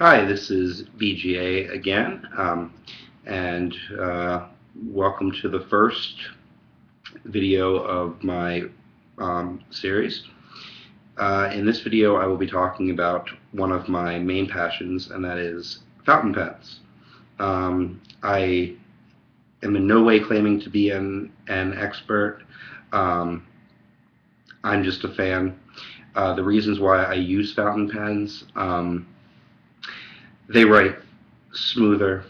Hi, this is BGA again, and welcome to the first video of my series. In this video, I will be talking about one of my main passions, and that is fountain pens. I am in no way claiming to be an expert. I'm just a fan. The reasons why I use fountain pens, they write smoother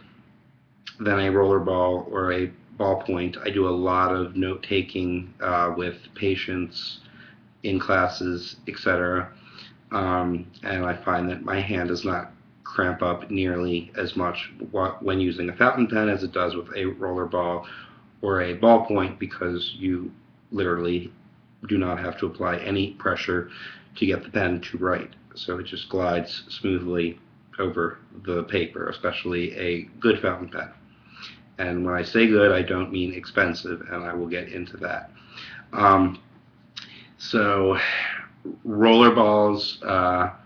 than a roller ball or a ballpoint. I do a lot of note-taking with patients in classes, etc. And I find that my hand does not cramp up nearly as much when using a fountain pen as it does with a roller ball or a ballpoint, because you literally do not have to apply any pressure to get the pen to write. So it just glides smoothly over the paper, especially a good fountain pen. And when I say good, I don't mean expensive, and I will get into that. So roller balls, ballpoints,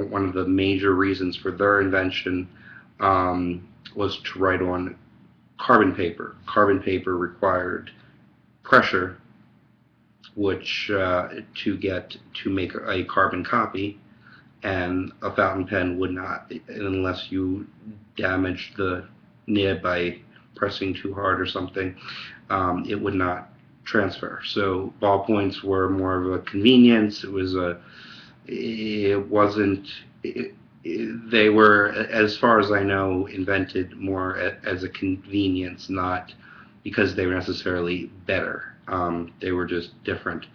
one of the major reasons for their invention was to write on carbon paper. Carbon paper required pressure, which to make a carbon copy, and a fountain pen would not, unless you damaged the nib by pressing too hard or something. It would not transfer. So ballpoints were more of a convenience. They were, as far as I know, invented more as a convenience, not because they were necessarily better. They were just different.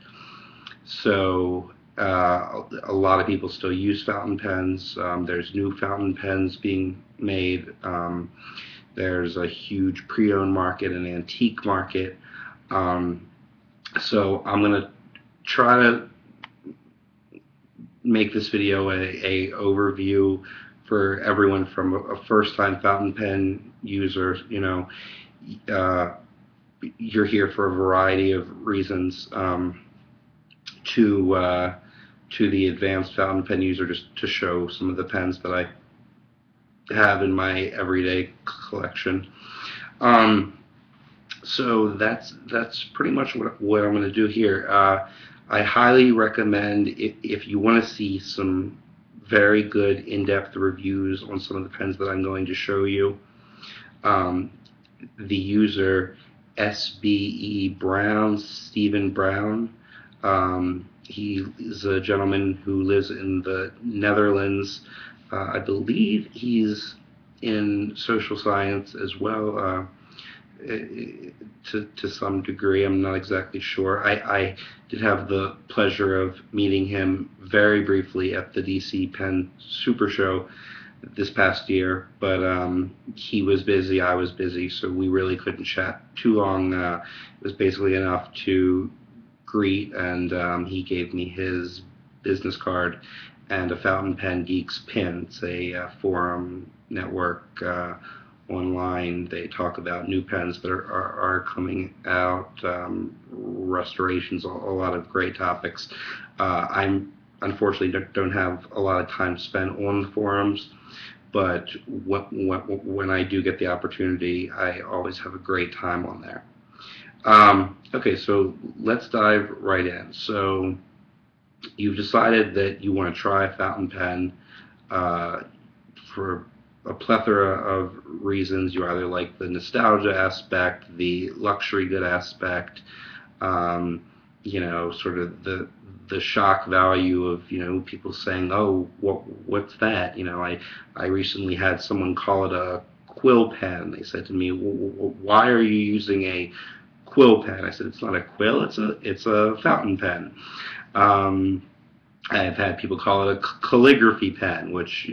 So a lot of people still use fountain pens. There's new fountain pens being made. There's a huge pre-owned market, an antique market. So I'm going to try to make this video a overview for everyone from a first-time fountain pen user. You're here for a variety of reasons, to the advanced fountain pen user, just to show some of the pens that I have in my everyday collection. So that's pretty much what I'm going to do here. I highly recommend, if you want to see some very good in-depth reviews on some of the pens that I'm going to show you, the user SBE Brown, Stephen Brown. He's a gentleman who lives in the Netherlands. I believe he's in social science as well, to some degree. I'm not exactly sure. I did have the pleasure of meeting him very briefly at the DC Pen Super Show this past year, but he was busy, I was busy, so we really couldn't chat too long. It was basically enough to greet, and he gave me his business card and a Fountain Pen Geeks pin. It's a forum network online. They talk about new pens that are coming out, restorations, a lot of great topics. I'm unfortunately don't have a lot of time spent on the forums, but when I do get the opportunity, I always have a great time on there. Okay, so let's dive right in. So you've decided that you want to try a fountain pen for a plethora of reasons. You either like the nostalgia aspect, the luxury good aspect, sort of the shock value of, people saying, oh, what's that? I recently had someone call it a quill pen. They said to me, why are you using a quill pen? I said, it's not a quill, it's a fountain pen. I've had people call it a calligraphy pen, which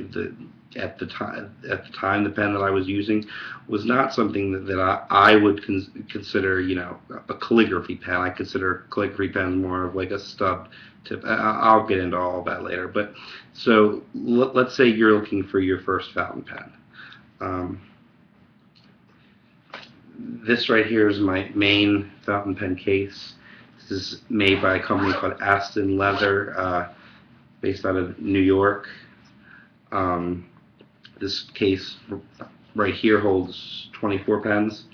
at the time the pen that I was using was not something that I would consider a calligraphy pen. I consider calligraphy pens more of like a stub tip. I'll get into all of that later. But so let's say you're looking for your first fountain pen. This right here is my main fountain pen case. This is made by a company called Aston Leather, based out of New York. This case right here holds 24 pens.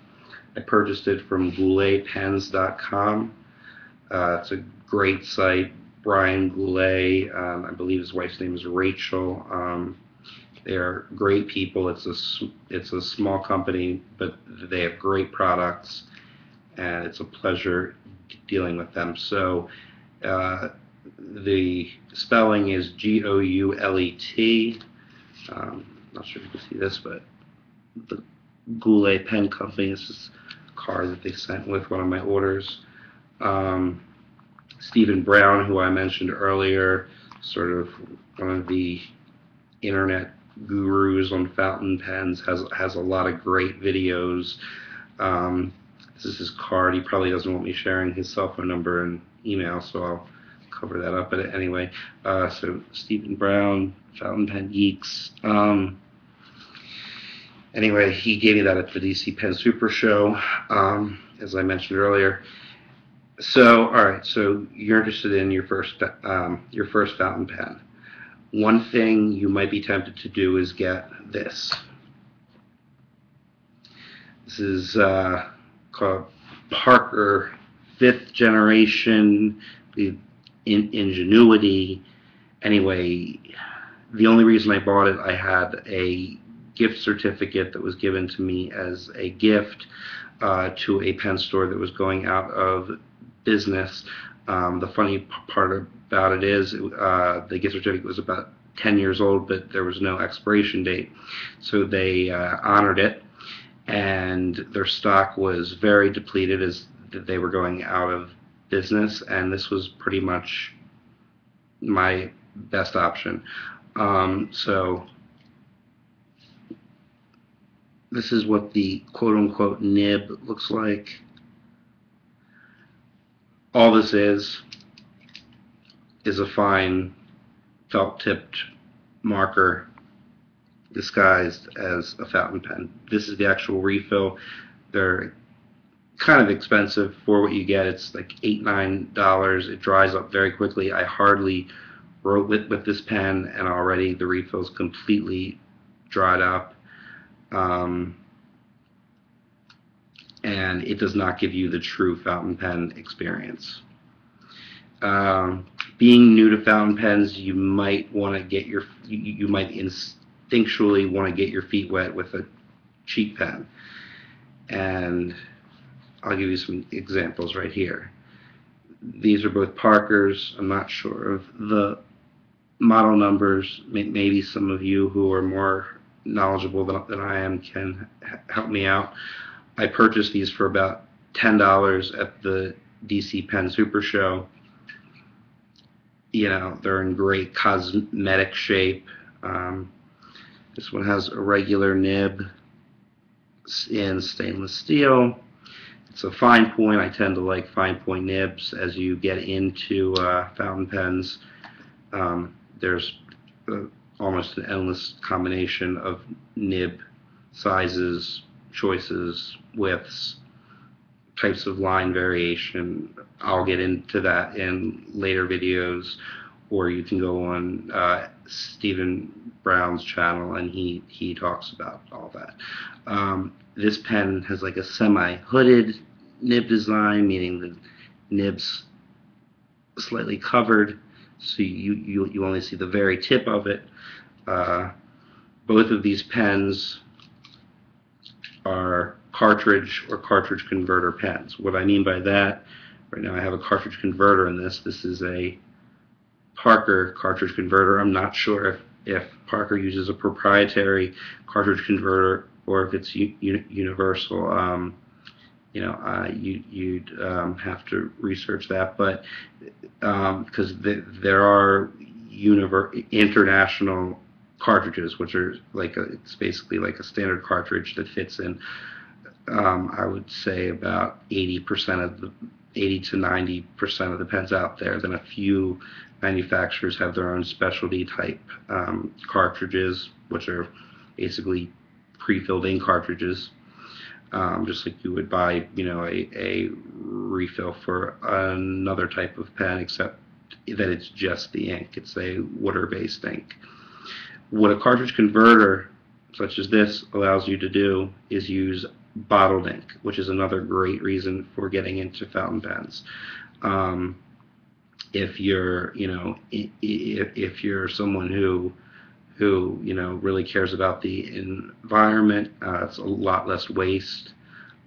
I purchased it from gouletpens.com. It's a great site. Brian Goulet, I believe his wife's name is Rachel. They're great people. It's a small company, but they have great products, and it's a pleasure dealing with them. So the spelling is Goulet. Not sure if you can see this, but the Goulet Pen Company is this card that they sent with one of my orders. Stephen Brown, who I mentioned earlier, sort of one of the internet gurus on fountain pens, has a lot of great videos. This is his card. He probably doesn't want me sharing his cell phone number and email, so I'll cover that up. But anyway, so Stephen Brown, Fountain Pen Geeks. Anyway, he gave me that at the DC Pen Super Show, as I mentioned earlier. So, all right. So you're interested in your first fountain pen. One thing you might be tempted to do is get this. This is called Parker 5th generation Ingenuity. Anyway, the only reason I bought it, I had a gift certificate that was given to me as a gift to a pen store that was going out of business. The funny part about it is the gift certificate was about 10 years old, but there was no expiration date. So they honored it, and their stock was very depleted as they were going out of business, and this was pretty much my best option. So this is what the quote-unquote nib looks like. All this is a fine felt-tipped marker disguised as a fountain pen. This is the actual refill. They're kind of expensive for what you get. It's like $8-9. It dries up very quickly. I hardly wrote with this pen, and already the refill's completely dried up. And it does not give you the true fountain pen experience. Being new to fountain pens, you might want to get you might instinctually want to get your feet wet with a cheap pen, and I'll give you some examples right here. These are both Parkers. I'm not sure of the model numbers. Maybe some of you who are more knowledgeable than I am can help me out. I purchased these for about $10 at the DC Pen Super Show. You know, they're in great cosmetic shape. This one has a regular nib in stainless steel. It's a fine point. I tend to like fine point nibs. As you get into fountain pens, there's almost an endless combination of nib sizes, choices, widths, types of line variation. I'll get into that in later videos, or you can go on Stephen Brown's channel and he talks about all that. This pen has like a semi-hooded nib design, meaning the nib's slightly covered, so you only see the very tip of it. Both of these pens are cartridge or cartridge converter pens. What I mean by that, right now I have a cartridge converter in this. This is a Parker cartridge converter. I'm not sure if Parker uses a proprietary cartridge converter or if it's universal. You'd have to research that, but because there are international cartridges, which are it's basically like a standard cartridge that fits in. I would say about 80 to 90% of the pens out there. Then a few manufacturers have their own specialty type cartridges, which are basically pre-filled ink cartridges, just like you would buy, a refill for another type of pen, except that it's just the ink. It's a water-based ink. What a cartridge converter such as this allows you to do is use bottled ink, which is another great reason for getting into fountain pens. Um, if you're, if you're someone who really cares about the environment, it's a lot less waste.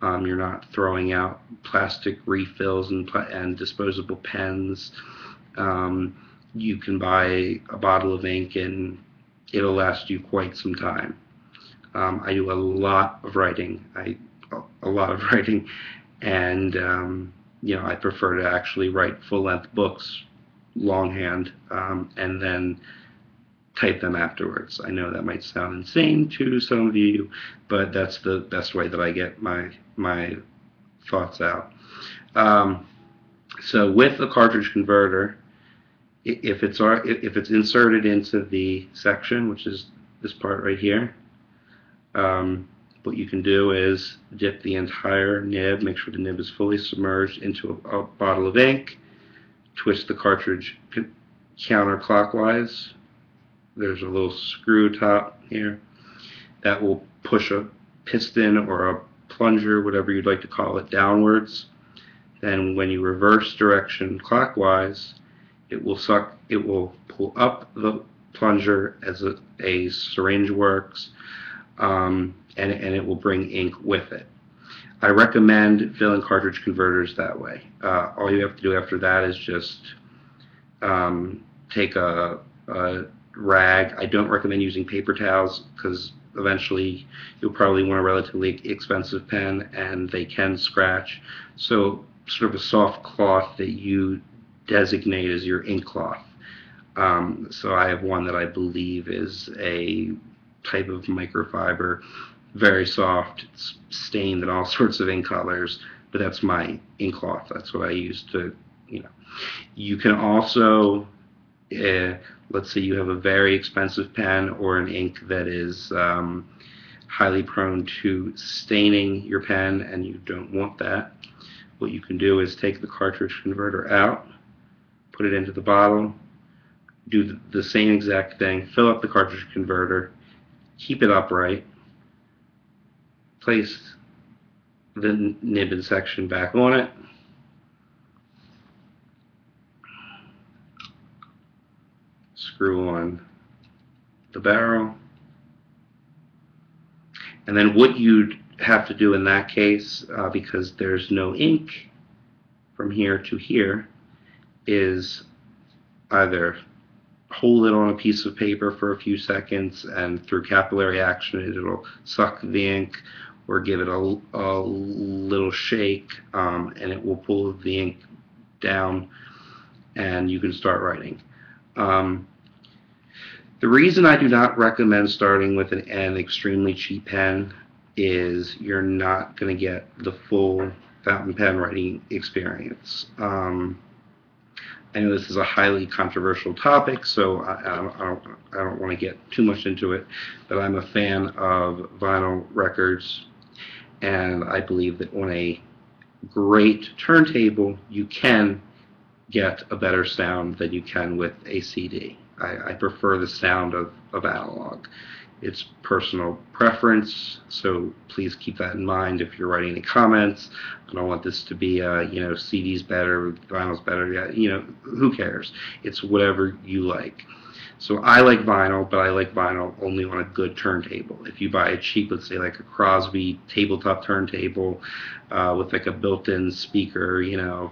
You're not throwing out plastic refills and disposable pens. Um, you can buy a bottle of ink and it'll last you quite some time. I do a lot of writing. A lot of writing, and I prefer to actually write full-length books longhand, and then type them afterwards. I know that might sound insane to some of you, but that's the best way that I get my thoughts out. So with the cartridge converter, if it's inserted into the section, which is this part right here, what you can do is dip the entire nib, make sure the nib is fully submerged into a bottle of ink, twist the cartridge counterclockwise. There's a little screw top here that will push a piston or a plunger, whatever you'd like to call it, downwards. Then when you reverse direction clockwise, it will pull up the plunger as a syringe works, and it will bring ink with it. I recommend filling cartridge converters that way. All you have to do after that is just take a rag. I don't recommend using paper towels because eventually you'll probably want a relatively expensive pen and they can scratch. So sort of a soft cloth that you designate as your ink cloth. So I have one that I believe is a type of microfiber, very soft. It's stained in all sorts of ink colors, but that's my ink cloth. That's what I use to, You can also, let's say you have a very expensive pen or an ink that is highly prone to staining your pen and you don't want that. What you can do is take the cartridge converter out, put it into the bottle, do the same exact thing, fill up the cartridge converter, keep it upright, place the nib and section back on it, screw on the barrel, and then what you'd have to do in that case, because there's no ink from here to here, is either hold it on a piece of paper for a few seconds and through capillary action it'll suck the ink, or give it a little shake and it will pull the ink down and you can start writing. The reason I do not recommend starting with an extremely cheap pen is you're not going to get the full fountain pen writing experience. I know this is a highly controversial topic, so I don't want to get too much into it, but I'm a fan of vinyl records, and I believe that on a great turntable you can get a better sound than you can with a CD. I prefer the sound of analog. It's personal preference, so please keep that in mind if you're writing any comments. I don't want this to be, CD's better, vinyl's better. Who cares? It's whatever you like. So I like vinyl, but I like vinyl only on a good turntable. If you buy a cheap, let's say like a Crosby tabletop turntable with like a built-in speaker,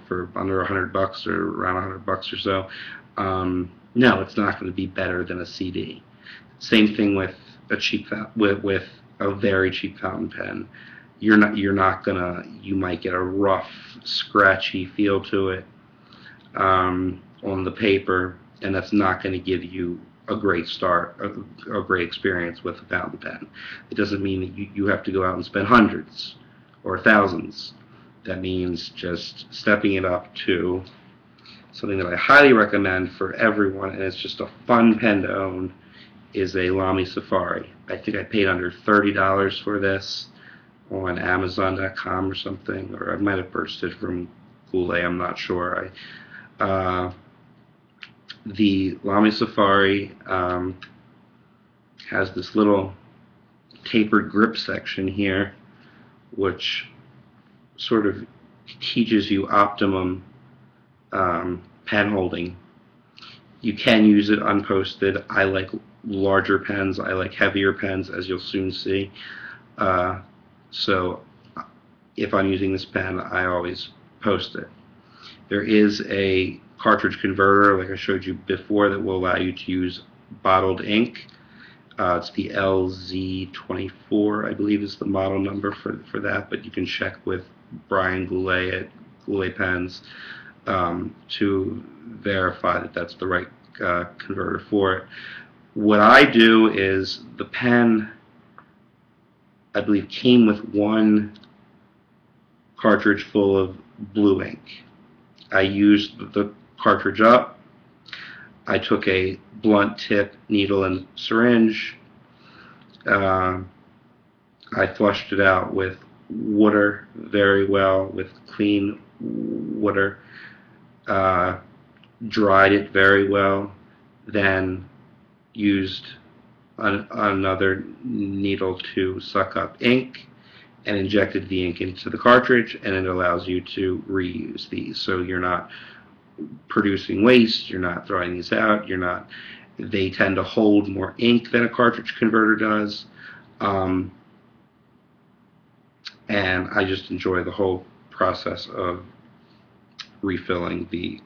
for under $100 or around $100 or so, no, it's not going to be better than a CD. Same thing with a cheap with a very cheap fountain pen. You might get a rough, scratchy feel to it on the paper, and that's not going to give you a great start, a great experience with a fountain pen. It doesn't mean that you have to go out and spend hundreds or thousands. That means just stepping it up to something that I highly recommend for everyone, and it's just a fun pen to own, is a Lamy Safari. I think I paid under $30 for this on Amazon.com or something, or I might have purchased it from Goulet, I'm not sure. The Lamy Safari has this little tapered grip section here, which sort of teaches you optimum pen holding. You can use it unposted. I like larger pens. I like heavier pens, as you'll soon see. So if I'm using this pen, I always post it. There is a cartridge converter, like I showed you before, that will allow you to use bottled ink. It's the LZ24, I believe, is the model number for that, but you can check with Brian Goulet at Goulet Pens to verify that that's the right converter for it. What I do is, the pen, I believe, came with one cartridge full of blue ink. I used the cartridge up. I took a blunt tip needle and syringe. I flushed it out with water very well, with clean water. Dried it very well. Then used another needle to suck up ink and injected the ink into the cartridge, and it allows you to reuse these. So you're not producing waste, you're not throwing these out, they tend to hold more ink than a cartridge converter does. And I just enjoy the whole process of refilling the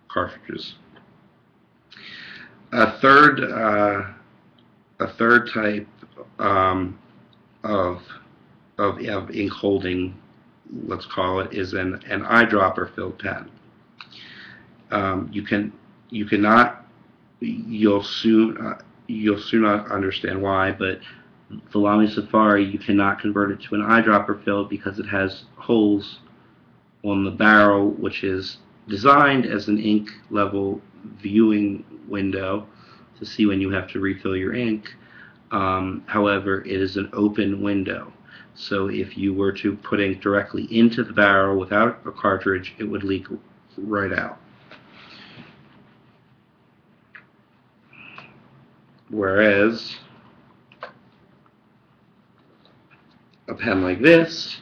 cartridges. A third type of ink holding, let's call it, is an eyedropper filled pen. You'll soon understand why, but the Lamy Safari, you cannot convert it to an eyedropper filled because it has holes on the barrel, which is designed as an ink level viewing window to see when you have to refill your ink. However, it is an open window. So if you were to put ink directly into the barrel without a cartridge, it would leak right out. Whereas a pen like this,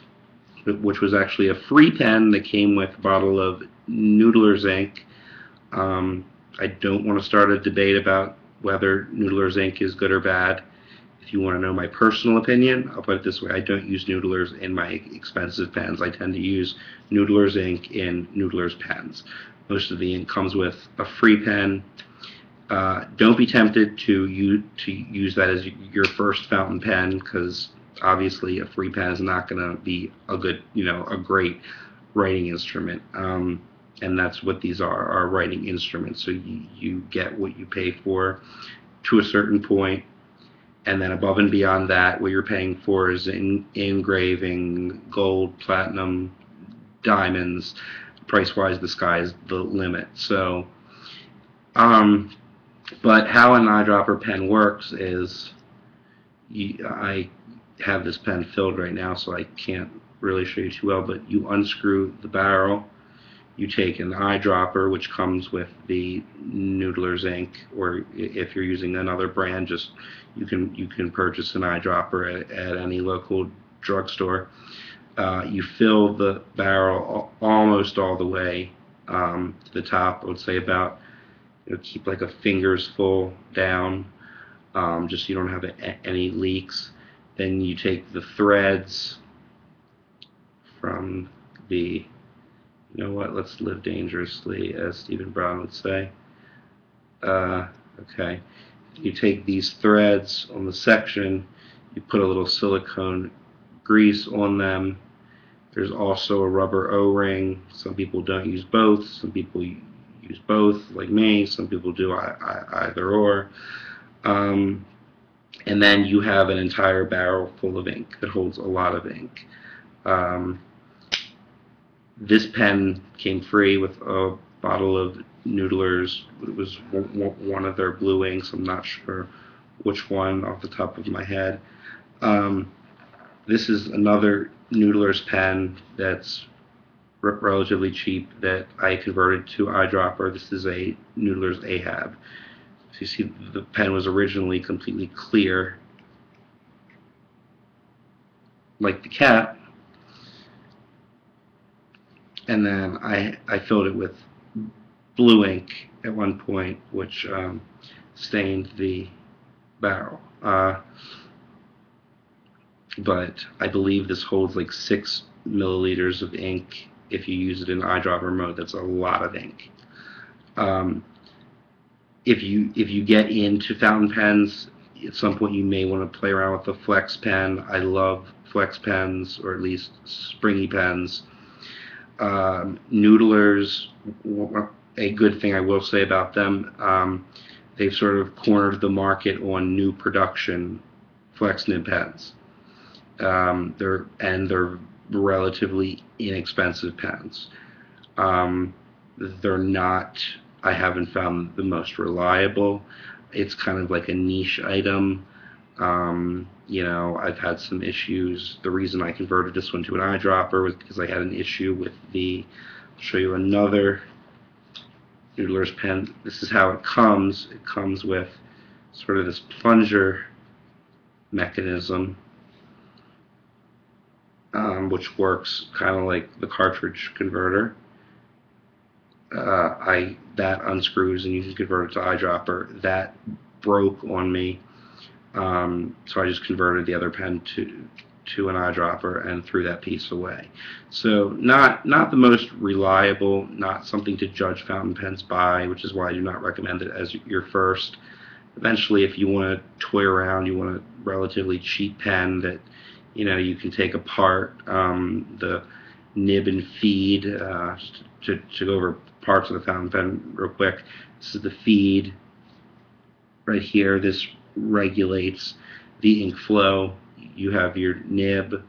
which was actually a free pen that came with a bottle of Noodler's ink. I don't want to start a debate about whether Noodler's ink is good or bad. If you want to know my personal opinion, I'll put it this way: I don't use Noodler's in my expensive pens. I tend to use Noodler's ink in Noodler's pens. Most of the ink comes with a free pen. Don't be tempted to use that as your first fountain pen, because obviously a free pen is not going to be a great writing instrument. And that's what these are writing instruments. So you get what you pay for to a certain point, and then above and beyond that, what you're paying for is engraving, gold, platinum, diamonds. Price-wise, the sky's the limit. So, but how an eyedropper pen works is, I have this pen filled right now, so I can't really show you too well, but you unscrew the barrel, you take an eyedropper, which comes with the Noodler's ink, or if you're using another brand, just you can purchase an eyedropper at any local drugstore. You fill the barrel almost all the way to the top. I would say about, keep like a finger's full down, just so you don't have any leaks. Then you take the threads from the, let's live dangerously, as Stephen Brown would say. Okay. You take these threads on the section, you put a little silicone grease on them. There's also a rubber O-ring. Some people don't use both. Some people use both, like me. Some people do either or. And then you have an entire barrel full of ink that holds a lot of ink. This pen came free with a bottle of Noodler's. It was one of their blue inks. I'm not sure which one off the top of my head. This is another Noodler's pen that's relatively cheap that I converted to eyedropper. This is a Noodler's Ahab So you see the pen was originally completely clear, like the cap, and then I filled it with blue ink at one point, which stained the barrel. But I believe this holds like 6 milliliters of ink. If you use it in eyedropper mode, that's a lot of ink. Um, if you get into fountain pens, at some point you may want to play around with the flex pen. I love flex pens, or at least springy pens. Noodlers, a good thing I will say about them, they've sort of cornered the market on new production flex nib pens. They're relatively inexpensive pens. They're not, I haven't found the most reliable. It's kind of like a niche item. I've had some issues. The reason I converted this one to an eyedropper was because I had an issue with I'll show you another Noodler's pen. This is how it comes. It comes with sort of this plunger mechanism, which works kind of like the cartridge converter. That unscrews and you can convert it to eyedropper. That broke on me, so I just converted the other pen to an eyedropper and threw that piece away. So not the most reliable, not something to judge fountain pens by, which is why I do not recommend it as your first. Eventually, if you want to toy around, you want a relatively cheap pen that you can take apart, the nib and feed. To go over parts of the fountain pen real quick. This is the feed right here. This regulates the ink flow. You have your nib,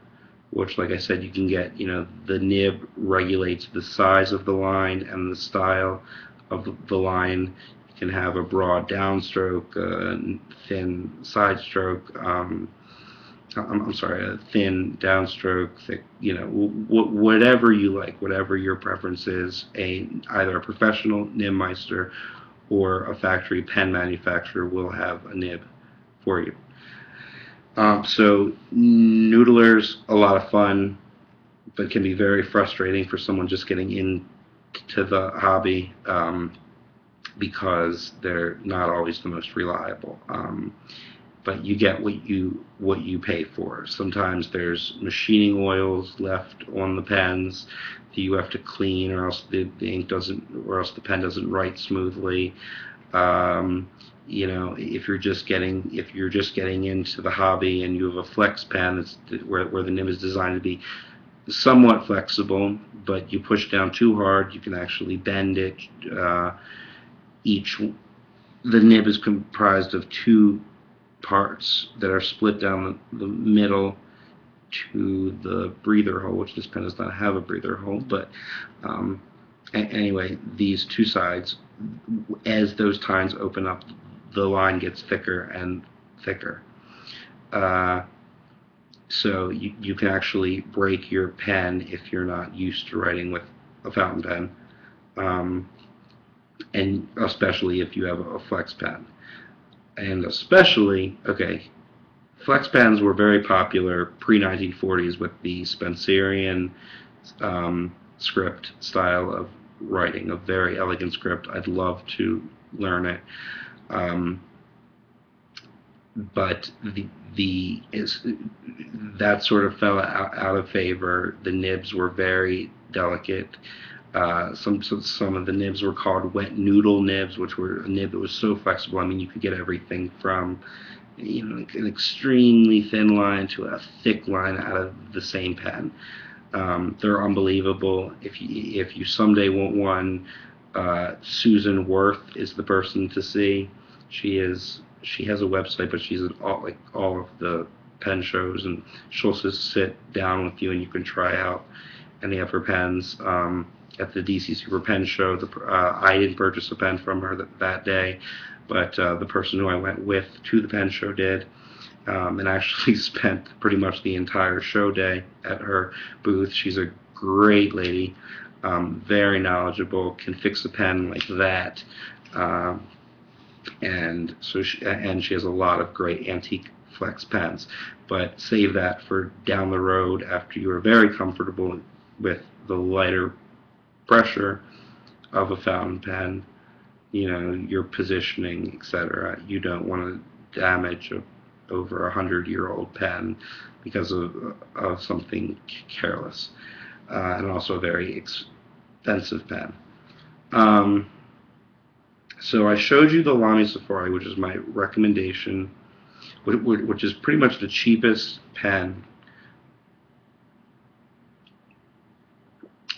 which, like I said, you can get, the nib regulates the size of the line and the style of the line. You can have a broad downstroke, a thin side stroke, I'm sorry, a thin downstroke, thick, whatever you like, whatever your preference is. Either a professional nib meister or a factory pen manufacturer will have a nib for you. So noodlers, a lot of fun, but can be very frustrating for someone just getting into the hobby, because they're not always the most reliable. But you get what you pay for. Sometimes there's machining oils left on the pens that you have to clean, or else the ink doesn't, or else the pen doesn't write smoothly. If you're just getting into the hobby and you have a flex pen that's where the nib is designed to be somewhat flexible, but you push down too hard, you can actually bend it. The nib is comprised of 2 parts that are split down the middle to the breather hole, which this pen does not have a breather hole, but anyway, these 2 sides, as those tines open up, the line gets thicker and thicker. So you can actually break your pen if you're not used to writing with a fountain pen, and especially if you have a flex pen. And especially, flex pens were very popular pre-1940s with the Spencerian script style of writing, a very elegant script. I'd love to learn it. But that sort of fell out of favor. The nibs were very delicate. Some of the nibs were called wet noodle nibs, which were a nib that was so flexible. I mean, you could get everything from an extremely thin line to a thick line out of the same pen. They're unbelievable. If you someday want one, Susan Worth is the person to see. She has a website, but she's at all of the pen shows, and she'll just sit down with you and you can try out any of her pens. At the DC Super Pen Show, I didn't purchase a pen from her that day, but the person who I went with to the pen show did, and actually spent pretty much the entire show day at her booth. She's a great lady, very knowledgeable, can fix a pen like that. and she has a lot of great antique flex pens. But save that for down the road after you are very comfortable with the lighter pressure of a fountain pen, your positioning, etc. You don't want to damage over 100-year-old pen because of something careless, and also a very expensive pen. So I showed you the Lamy Safari, which is my recommendation, which is pretty much the cheapest pen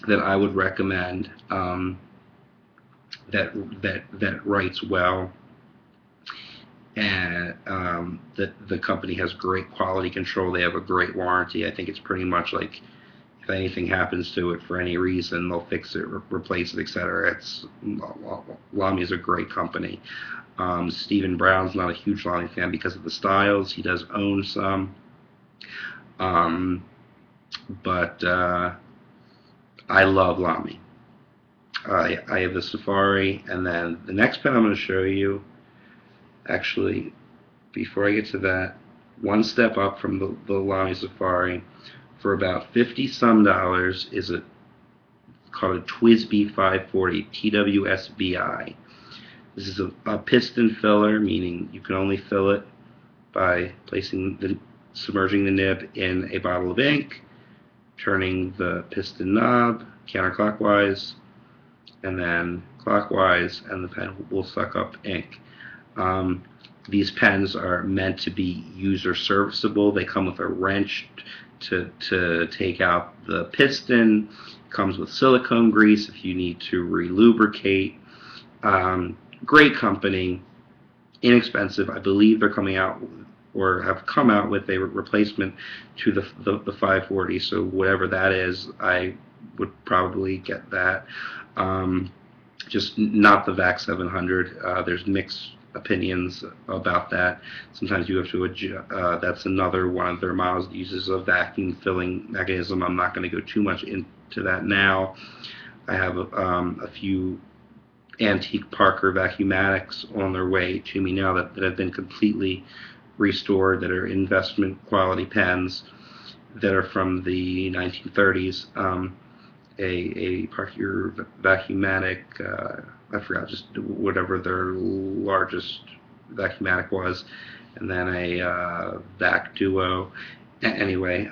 that I would recommend, that writes well, and the company has great quality control. They have a great warranty. I think it's pretty much like, if anything happens to it for any reason, they'll fix it, replace it, etc. Lamy is a great company. Stephen Brown's not a huge Lamy fan because of the styles. He does own some, but I love Lamy. I have the Safari, and then the next pen I'm going to show you, actually, before I get to that, one step up from the Lamy Safari, for about $50-some is called a TWSBI 540, TWSBI. This is a piston filler, meaning you can only fill it by submerging the nib in a bottle of ink, turning the piston knob counterclockwise, and then clockwise, and the pen will suck up ink. These pens are meant to be user serviceable. They come with a wrench to take out the piston. It comes with silicone grease if you need to relubricate. Great company, inexpensive. I believe they're coming out, or have come out with, a replacement to the 540. So whatever that is, I would probably get that. Just not the VAC 700. There's mixed opinions about that. Sometimes you have to adjust. That's another one of their models that uses a vacuum filling mechanism. I'm not going to go too much into that now. I have a few antique Parker Vacuumatics on their way to me now that have been completely restored, that are investment quality pens that are from the 1930s. A Parker Vacuumatic, I forgot, just whatever their largest Vacuumatic was, and then a Vac Duo. Anyway,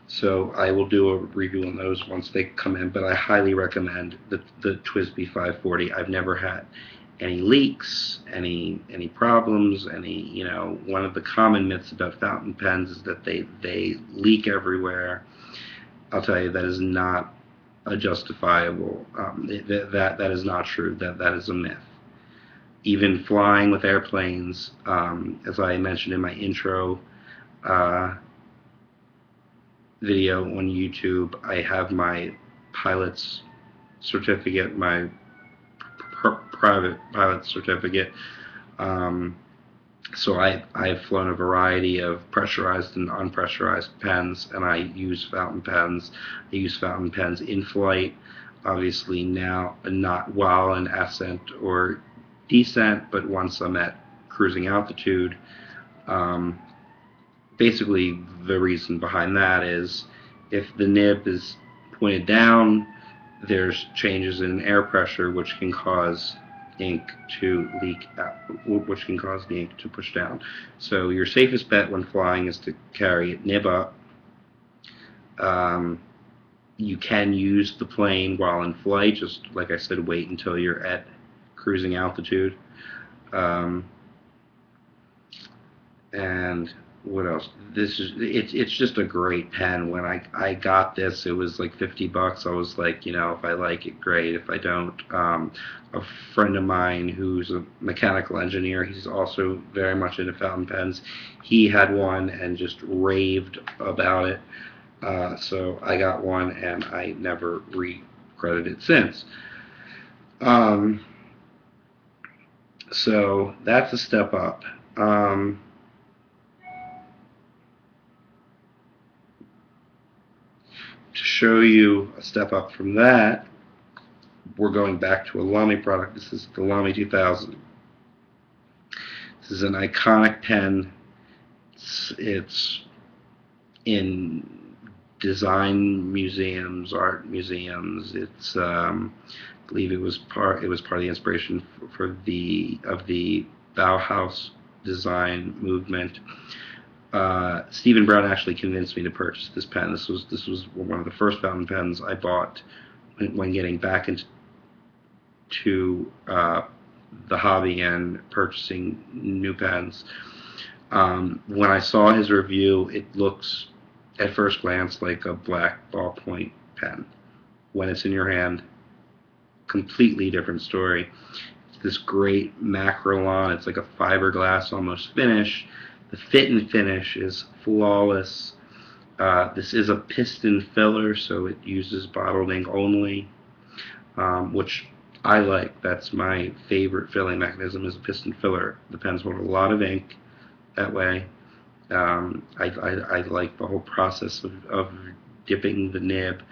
so I will do a review on those once they come in, but I highly recommend the TWSBI 540. I've never had any leaks, any problems, one of the common myths about fountain pens is that they leak everywhere. I'll tell you, that is not a justifiable, that is not true. That is a myth. Even flying with airplanes, as I mentioned in my intro video on YouTube, I have my pilot's certificate, my private pilot certificate. So I've flown a variety of pressurized and unpressurized pens, and I use fountain pens. I use fountain pens in flight, obviously now, not while in ascent or descent, but once I'm at cruising altitude. Basically, the reason behind that is if the nib is pointed down, there's changes in air pressure which can cause ink to leak out, which can cause the ink to push down. So your safest bet when flying is to carry it nib up. You can use the plane while in flight, just like I said, wait until you're at cruising altitude. And what else? It's just a great pen. When I got this, it was like $50. I was like, if I like it, great. If I don't, a friend of mine who's a mechanical engineer, he's also very much into fountain pens. He had one and just raved about it. So I got one, and I never regretted it since. So that's a step up. To show you a step up from that, we're going back to a Lamy product. This is the Lamy 2000. This is an iconic pen. It's in design museums, art museums. It's I believe it was part of the inspiration for the Bauhaus design movement. Stephen Brown actually convinced me to purchase this pen. This was one of the first fountain pens I bought when getting back into the hobby and purchasing new pens. When I saw his review, it looks at first glance like a black ballpoint pen. When it's in your hand, completely different story. It's this great macrolon. It's like a fiberglass almost finish. The fit and finish is flawless. This is a piston filler, so it uses bottled ink only, which I like. That's my favorite filling mechanism, is a piston filler. The pens hold a lot of ink that way. I like the whole process of dipping the nib,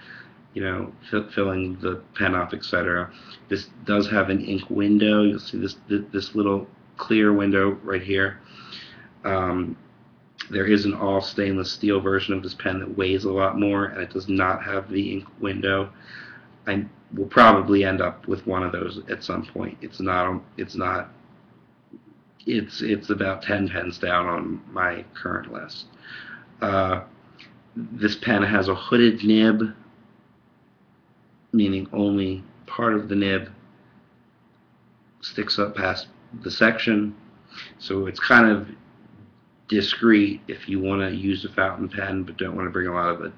filling the pen up, etc. This does have an ink window. You'll see this little clear window right here. There is an all stainless steel version of this pen that weighs a lot more, and it does not have the ink window. I will probably end up with one of those at some point. It's about 10 pens down on my current list. This pen has a hooded nib, meaning only part of the nib sticks up past the section, so it's kind of discreet if you want to use a fountain pen but don't want to bring a lot of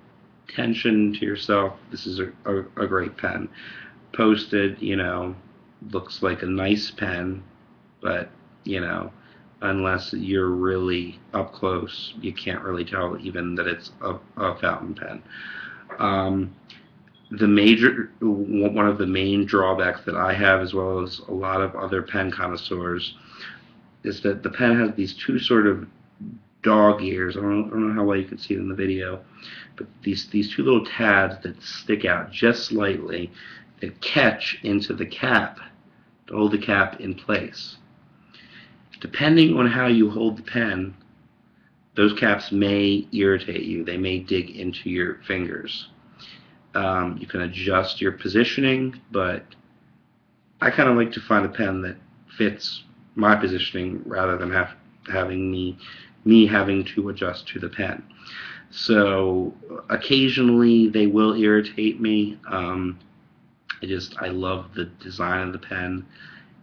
attention to yourself. This is a great pen. Posted, looks like a nice pen, but unless you're really up close, you can't really tell even that it's a fountain pen. One of the main drawbacks that I have, as well as a lot of other pen connoisseurs, is that the pen has these two sort of dog ears. I don't know how well you can see it in the video, but these two little tabs that stick out just slightly that catch into the cap to hold the cap in place. Depending on how you hold the pen, those caps may irritate you. They may dig into your fingers. You can adjust your positioning, but I kind of like to find a pen that fits my positioning rather than having me having to adjust to the pen. So occasionally they will irritate me. I love the design of the pen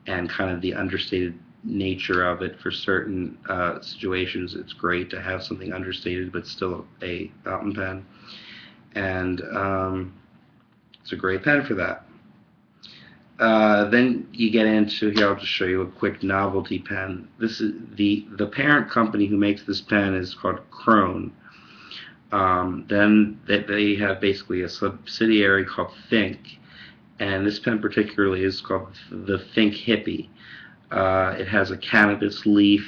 and kind of the understated nature of it. For certain situations, it's great to have something understated but still a fountain pen, and it's a great pen for that. Then you get into, here I'll just show you a quick novelty pen. This is the parent company who makes this pen is called Krone. Then they have basically a subsidiary called Think, and this pen particularly is called the Think Hippie. It has a cannabis leaf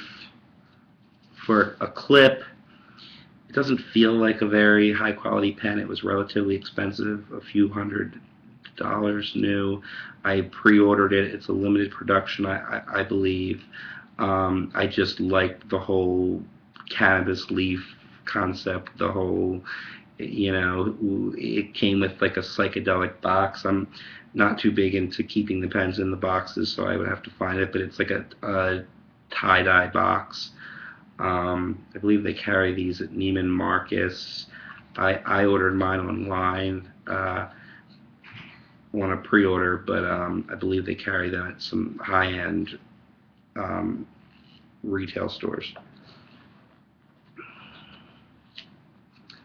for a clip. It doesn't feel like a very high quality pen. It was relatively expensive, a few $100s new. I pre-ordered it. It's a limited production, I believe. I just liked the whole cannabis leaf concept, the whole, it came with like a psychedelic box. I'm not too big into keeping the pens in the boxes, so I would have to find it, but it's like a tie-dye box. I believe they carry these at Neiman Marcus. I ordered mine online on a pre-order, but I believe they carry them at some high-end retail stores.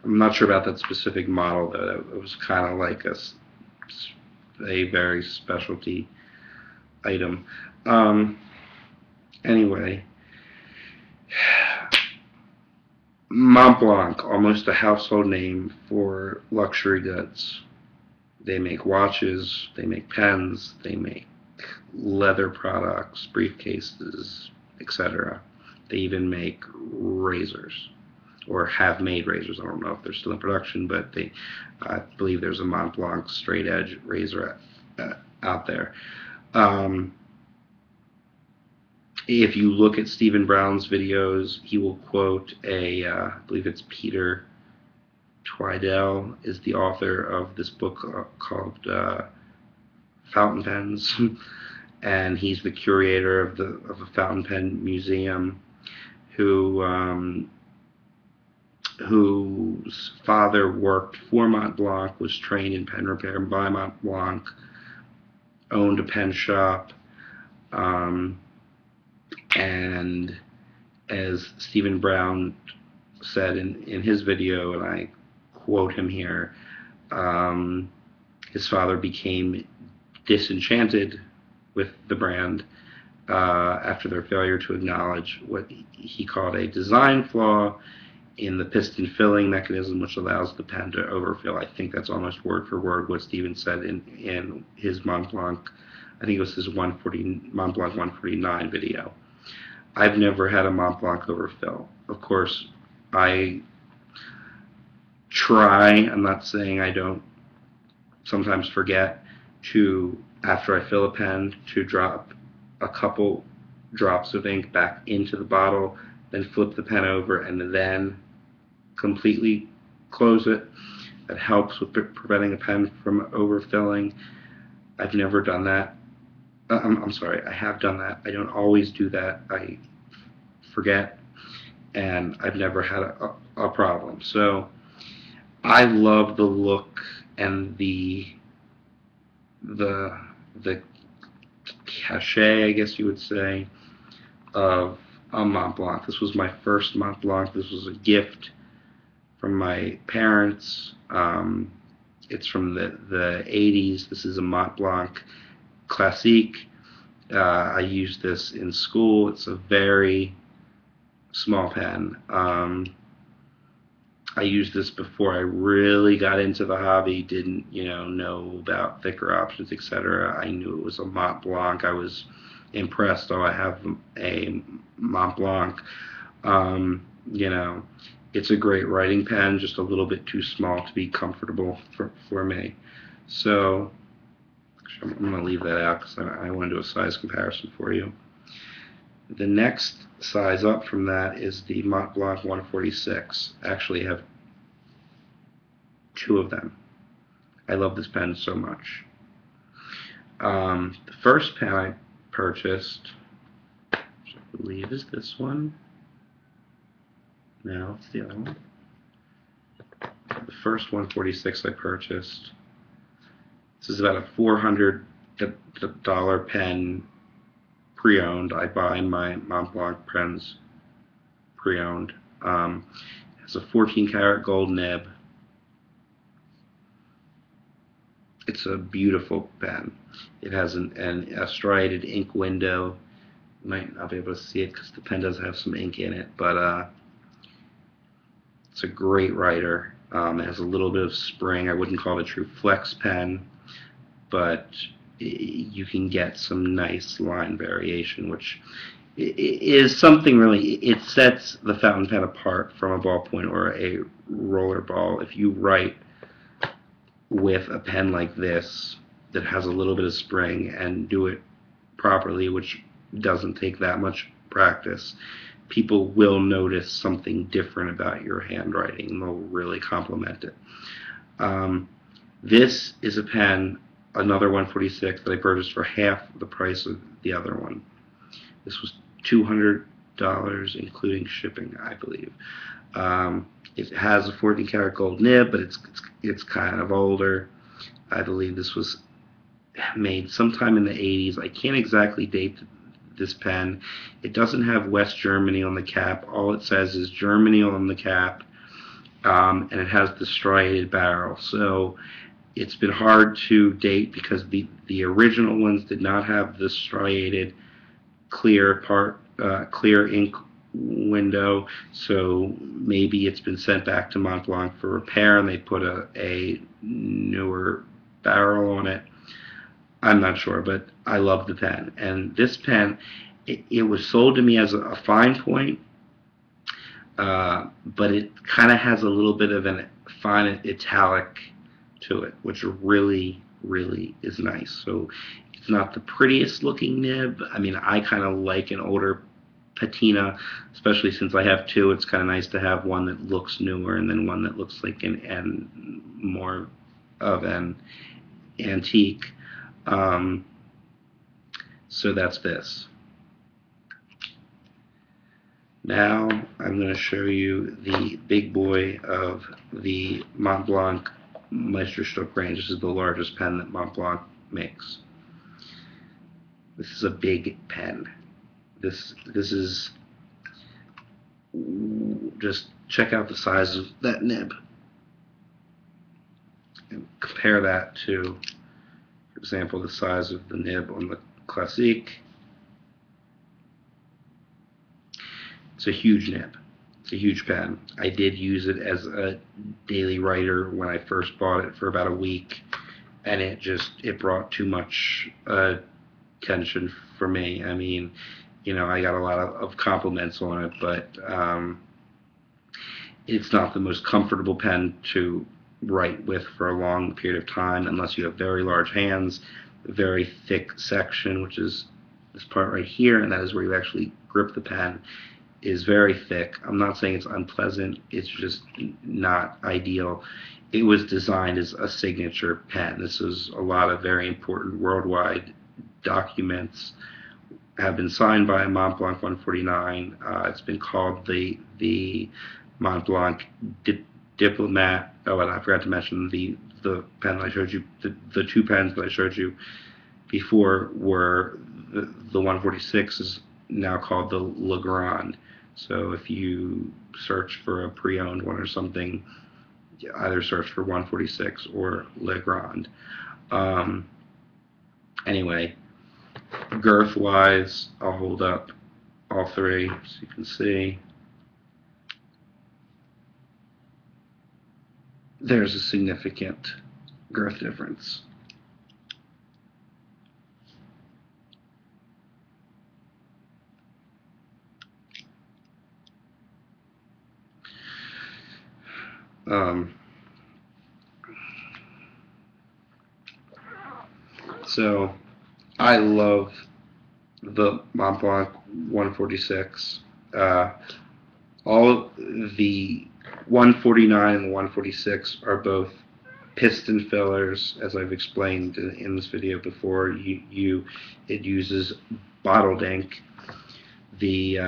I'm not sure about that specific model, though. It was kind of like a very specialty item. Anyway, Montblanc, almost a household name for luxury goods. They make watches, they make pens, they make leather products, briefcases, etc. They even make razors, or have made razors. I don't know if they're still in production, but I believe there's a Montblanc straight edge razor out there. Um, if you look at Stephen Brown's videos, he will quote I believe it's Peter Twidell is the author of this book called Fountain Pens, and he's the curator of a fountain pen museum, whose father worked for Mont Blanc, was trained in pen repair by Mont Blanc, owned a pen shop, and as Stephen Brown said in his video, and I quote him here, his father became disenchanted with the brand after their failure to acknowledge what he called a design flaw in the piston filling mechanism, which allows the pen to overfill. I think that's almost word for word what Stephen said in his Mont Blanc, I think it was his Mont Blanc 149 video. I've never had a Mont Blanc overfill. Of course, I try, I'm not saying I don't sometimes forget to, after I fill a pen, to drop a couple drops of ink back into the bottle, then flip the pen over, and then completely close it. That helps with preventing a pen from overfilling. I've never done that. I'm sorry, I have done that. I don't always do that. I forget, and I've never had a problem. So I love the look and the cachet, I guess you would say, of a Mont Blanc. This was my first Mont Blanc. This was a gift from my parents. It's from the 80s. This is a Mont Blanc Classique. I used this in school. It's a very small pen. I used this before I really got into the hobby, didn't know about thicker options, etc. I knew it was a Mont Blanc. I was impressed. Oh, I have a Mont Blanc. It's a great writing pen, just a little bit too small to be comfortable for me. So I'm going to leave that out because I want to do a size comparison for you. The next size up from that is the Mont Blanc 146. I actually have two of them. I love this pen so much. The first pen I purchased, which I believe is this one. No, it's the other one. The first 146 I purchased. This is about a $400 pen pre-owned. I buy my Mont Blanc pens pre-owned. It has a 14 karat gold nib. It's a beautiful pen. It has a striated ink window. You might not be able to see it because the pen does have some ink in it, but it's a great writer. It has a little bit of spring. I wouldn't call it a true flex pen, but you can get some nice line variation, which is something really, it sets the fountain pen apart from a ballpoint or a roller ball. If you write with a pen like this that has a little bit of spring and do it properly, which doesn't take that much practice, people will notice something different about your handwriting and they'll really compliment it. This is a pen, another 146, that I purchased for half the price of the other one. This was $200 including shipping, I believe. It has a 14 karat gold nib, but it's kind of older. I believe this was made sometime in the 80s. I can't exactly date this pen. It doesn't have West Germany on the cap. All it says is Germany on the cap, and it has the striated barrel. So it's been hard to date because the original ones did not have the striated clear ink window, so maybe it's been sent back to Mont Blanc for repair and they put a newer barrel on it. I'm not sure, but I love the pen. And this pen, it was sold to me as a fine point, but it kind of has a little bit of a fine italic to it, which really really is nice. So it's not the prettiest looking nib. I mean, I kind of like an older patina, especially since I have two. It's kind of nice to have one that looks newer and then one that looks like an more of an antique. Um, so that's this. Now I'm going to show you the big boy of the Montblanc Meisterstück range. This is the largest pen that Montblanc makes. This is a big pen. This is, just check out the size of that nib and compare that to, for example, the size of the nib on the Classique. It's a huge nib. It's a huge pen. I did use it as a daily writer when I first bought it for about a week, and it brought too much attention for me. I mean, I got a lot of compliments on it, but it's not the most comfortable pen to write with for a long period of time unless you have very large hands, very thick section, which is this part right here, and that is where you actually grip the pen, is very thick. I'm not saying it's unpleasant, it's just not ideal. It was designed as a signature pen. This is a lot of very important worldwide documents have been signed by Montblanc 149. It's been called the Montblanc Diplomat. Oh, and I forgot to mention the pen I showed you. The two pens that I showed you before were the 146 is now called the Legrand. So if you search for a pre-owned one or something, either search for 146 or Legrand. Anyway, girth-wise, I'll hold up all three so you can see. There's a significant girth difference. So I love the Montblanc 146. All the 149 and the 146 are both piston fillers, as I've explained in this video before. It uses bottled ink. The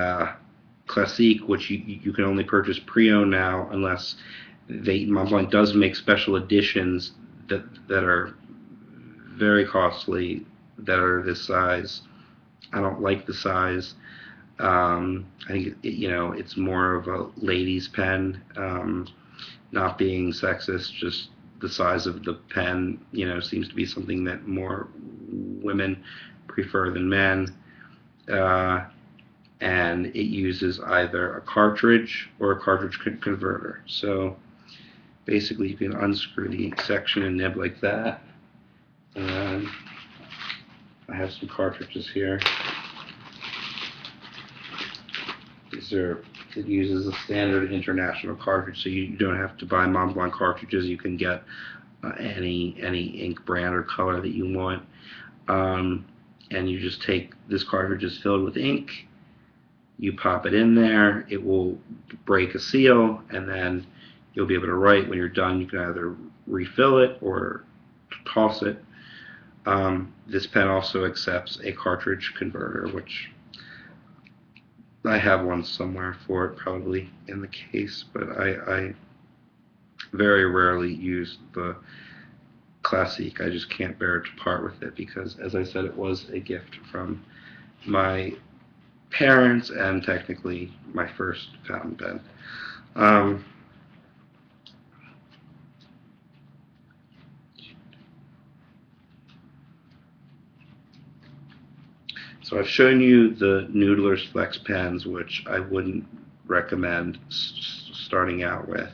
Classique, which you can only purchase pre-owned now, unless Montblanc does make special editions that are very costly, that are this size. I don't like the size. I think it's more of a ladies' pen. Not being sexist, just the size of the pen, seems to be something that more women prefer than men. And it uses either a cartridge or a cartridge converter. So basically, you can unscrew the section and nib like that. And I have some cartridges here. It uses a standard international cartridge, so you don't have to buy Montblanc cartridges. You can get any ink brand or color that you want. And you just take, this cartridge is filled with ink. You pop it in there. It will break a seal, and then you'll be able to write. When you're done, you can either refill it or toss it. This pen also accepts a cartridge converter, which I have one somewhere for it, probably in the case, but I very rarely use the Classique. I just can't bear to part with it because, as I said, it was a gift from my parents and technically my first fountain pen. So I've shown you the Noodler's Flex pens, which I wouldn't recommend starting out with.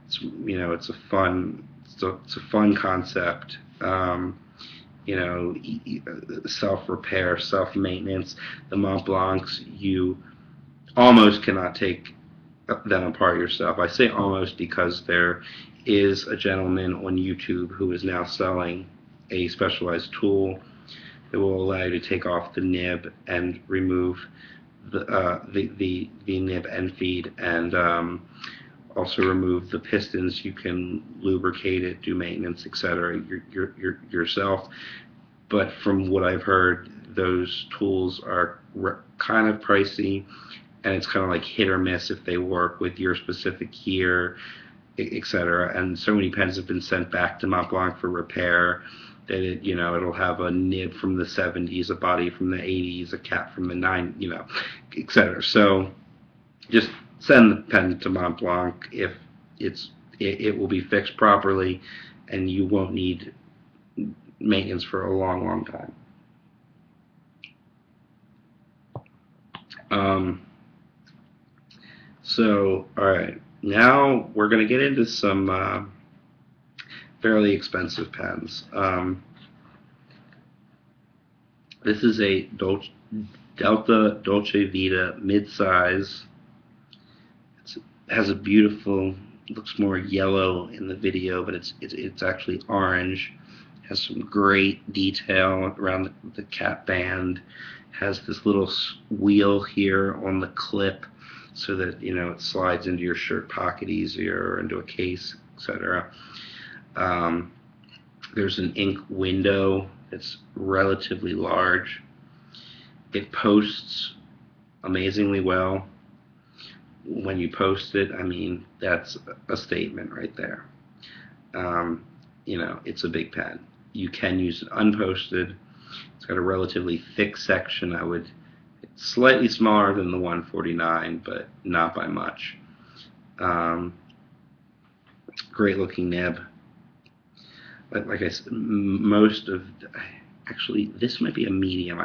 It's a fun concept. Self-repair, self-maintenance. The Montblancs, you almost cannot take them apart yourself. I say almost because they're is a gentleman on YouTube who is now selling a specialized tool that will allow you to take off the nib and remove the nib end feed, and also remove the pistons. You can lubricate it, do maintenance, etc. Yourself. But from what I've heard, those tools are kind of pricey, and it's kind of like hit or miss if they work with your specific gear, etc. And so many pens have been sent back to Mont Blanc for repair that it'll have a nib from the 70s, a body from the 80s, a cap from the 90s, etc. So just send the pen to Mont Blanc if it will be fixed properly, and you won't need maintenance for a long, long time. So, all right, now we're going to get into some fairly expensive pens. This is a Delta Dolce Vita mid-size. It has a beautiful, looks more yellow in the video, but it's actually orange. Has some great detail around the cap band. Has this little wheel here on the clip so that it slides into your shirt pocket easier, or into a case, etc. There's an ink window that's relatively large. It posts amazingly well. When you post it, I mean, that's a statement right there. It's a big pen. You can use it unposted. It's got a relatively thick section. It's slightly smaller than the 149, but not by much. Great looking nib. Like I said, actually, this might be a medium.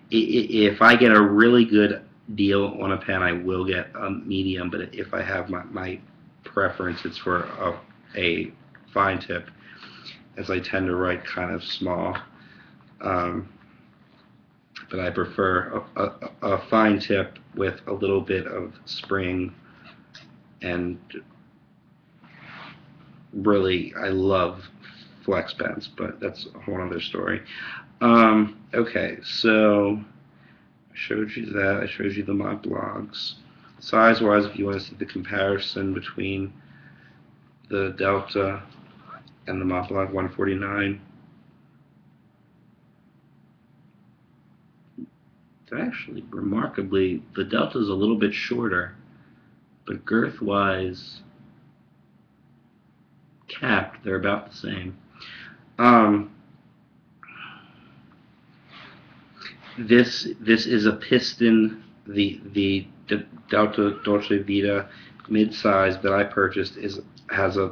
If I get a really good deal on a pen, I will get a medium, but if I have my preference, it's for a fine tip, as I tend to write kind of small. But I prefer a fine tip with a little bit of spring, and really, I love flex pens, but that's a whole other story. Okay, so I showed you that. I showed you the Mont Blancs. Size-wise, if you want to see the comparison between the Delta and the Mont Blanc 149, actually, remarkably, the Delta is a little bit shorter, but girth-wise, capped, they're about the same. This is a piston. The Delta Dolce Vita mid-size that I purchased has a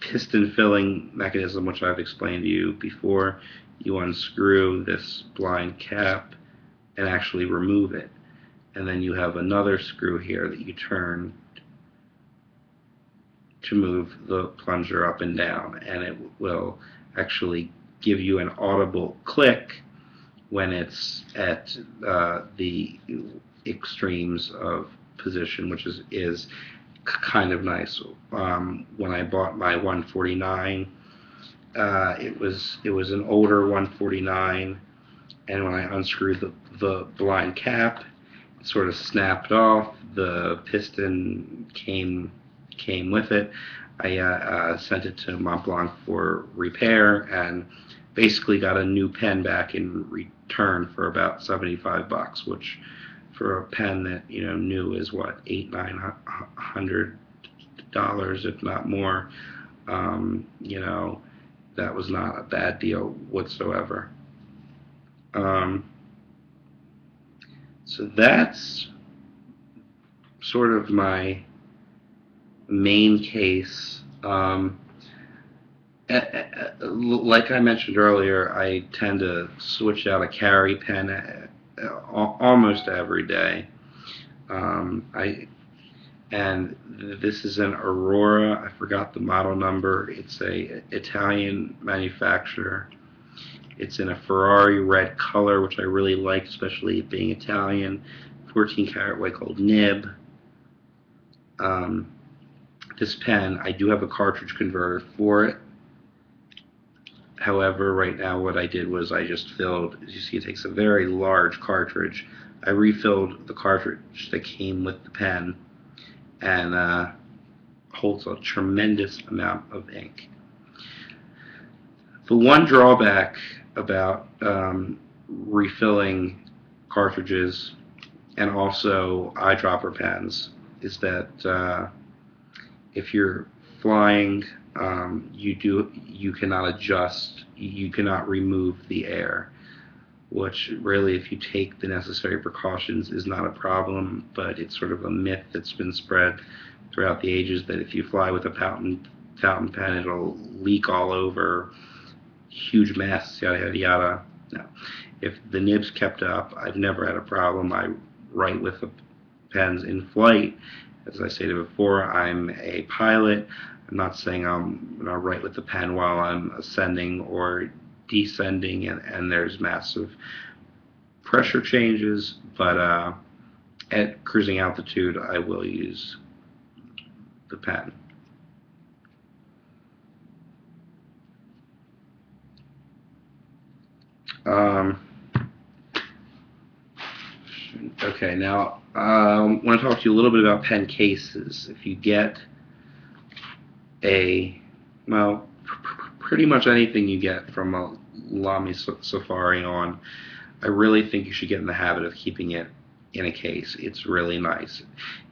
piston filling mechanism, which I've explained to you before. You unscrew this blind cap and actually remove it, and then you have another screw here that you turn to move the plunger up and down, and it will actually give you an audible click when it's at the extremes of position, which is kind of nice. When I bought my 149, it was an older 149, and when I unscrewed the blind cap, it sort of snapped off. The piston came with it. I sent it to Mont Blanc for repair, and basically got a new pen back in return for about $75, which for a pen that new is what, $800-900, if not more. That was not a bad deal whatsoever. So that's sort of my main case. Like I mentioned earlier, I tend to switch out a carry pen almost every day. And this is an Aurora. I forgot the model number. It's a Italian manufacturer. It's in a Ferrari red color, which I really like, especially it being Italian. 14 karat white gold nib. this pen, I do have a cartridge converter for it. However, right now what I did was I just filled, as you see, it takes a very large cartridge. I refilled the cartridge that came with the pen, and holds a tremendous amount of ink. The one drawback about refilling cartridges and also eyedropper pens is that if you're flying, you cannot adjust, you cannot remove the air, which really, if you take the necessary precautions, is not a problem, but it's sort of a myth that's been spread throughout the ages that if you fly with a fountain pen, it'll leak all over, huge mess, yada yada yada. No. If the nib's kept up, I've never had a problem. I write with the pens in flight. As I stated before, I'm a pilot. I'm not saying I'm going to write with the pen while I'm ascending or descending and there's massive pressure changes, but at cruising altitude I will use the pen. Okay, now I want to talk to you a little bit about pen cases. If you get well, pretty much anything you get from a Lamy Safari on, I really think you should get in the habit of keeping it in a case. It's really nice.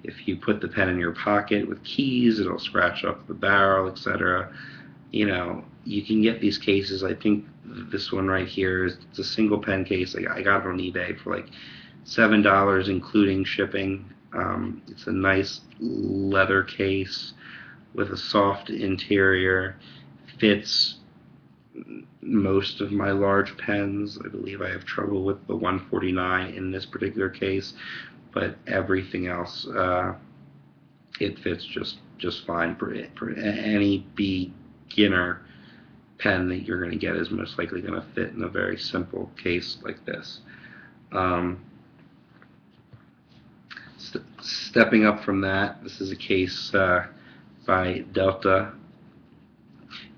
If you put the pen in your pocket with keys, it'll scratch up the barrel, etc. You know, you can get these cases. I think this one right here it's a single pen case. I got it on eBay for like $7 including shipping. It's a nice leather case with a soft interior. Fits most of my large pens. I believe I have trouble with the 149 in this particular case, but everything else it fits just fine. For any beginner pen that you're going to get is most likely going to fit in a very simple case like this. Stepping up from that, this is a case by Delta.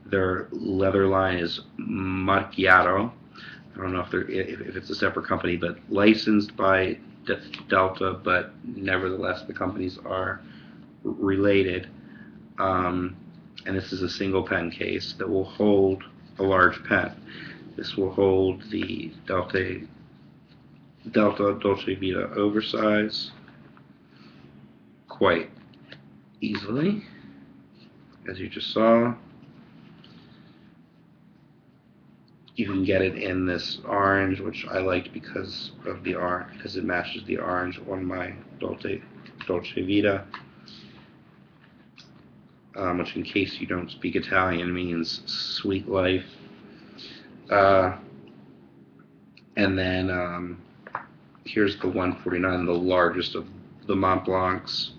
Their leather line is Macchiato. I don't know if it's a separate company, but licensed by Delta, but nevertheless the companies are related. And this is a single pen case that will hold a large pen. This will hold the Delta Dolce Vita oversize quite easily, as you just saw. You can get it in this orange, which I liked because of the orange, because it matches the orange on my Dolce Vita, which, in case you don't speak Italian, means sweet life. And then here's the 149, the largest of the Mont Blancs.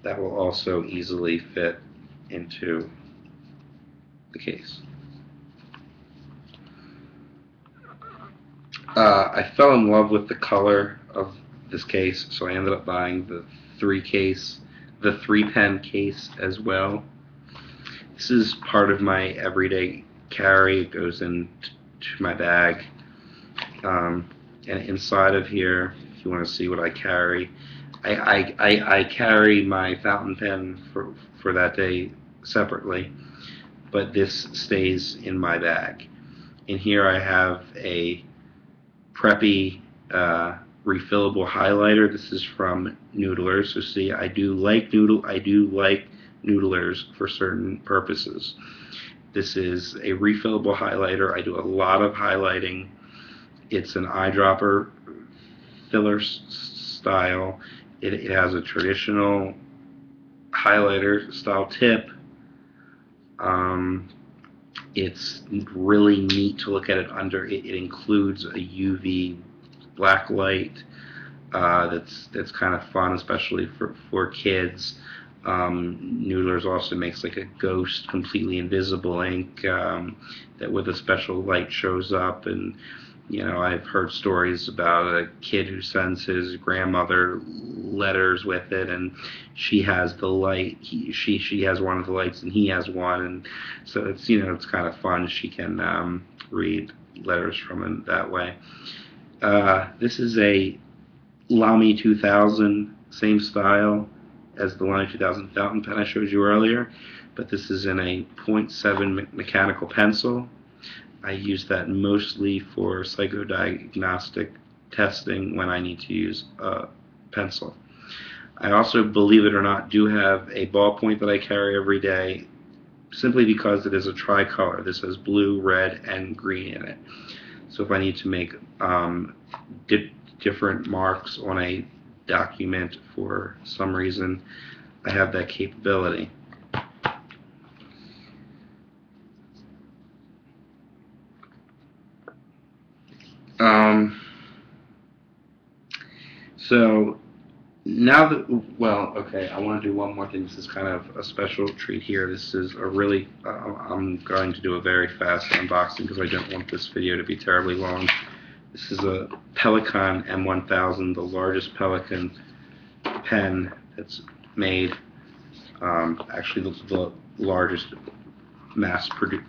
That will also easily fit into the case. I fell in love with the color of this case, so I ended up buying the three pen case as well. This is part of my everyday carry. It goes into my bag, and inside of here, if you want to see what I carry, I carry my fountain pen for that day separately, but this stays in my bag. In here I have a preppy refillable highlighter. This is from Noodlers. So see, I do like Noodlers for certain purposes. This is a refillable highlighter. I do a lot of highlighting. It's an eyedropper filler style. It has a traditional highlighter style tip. It's really neat to look at it under. It includes a UV black light that's kind of fun, especially for kids. Noodlers also makes like a ghost, completely invisible ink that with a special light shows up, and I've heard stories about a kid who sends his grandmother letters with it, and she has the light. She has one of the lights, and he has one, and so it's kind of fun. She can read letters from him that way. This is a Lamy 2000, same style as the Lamy 2000 fountain pen I showed you earlier, but this is in a .7 mechanical pencil. I use that mostly for psychodiagnostic testing when I need to use a pencil. I also, believe it or not, do have a ballpoint that I carry every day, simply because it is a tricolor. This has blue, red, and green in it. So if I need to make different marks on a document for some reason, I have that capability. So now that, well, okay, I want to do one more thing. This is kind of a special treat here. This is a really, I'm going to do a very fast unboxing because I don't want this video to be terribly long. This is a Pelikan M1000, the largest Pelikan pen that's made. Actually, the largest mass-produced,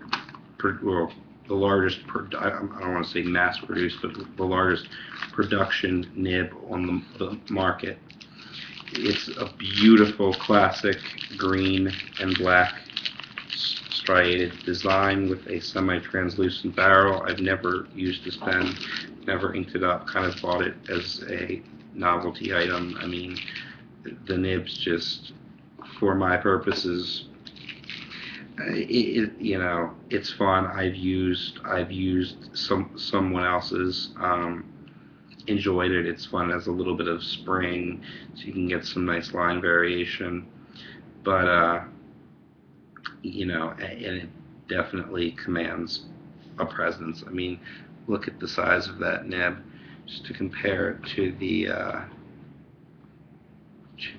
well, the largest, I don't want to say mass-produced, but the largest production nib on the market. It's a beautiful classic green and black striated design with a semi-translucent barrel. I've never used this pen, never inked it up, kind of bought it as a novelty item. I mean, the nib's just, for my purposes, it's fun. I've used someone else's, enjoyed it. It's fun as a little bit of spring, so you can get some nice line variation. But and it definitely commands a presence. I mean, look at the size of that nib, just to compare it to the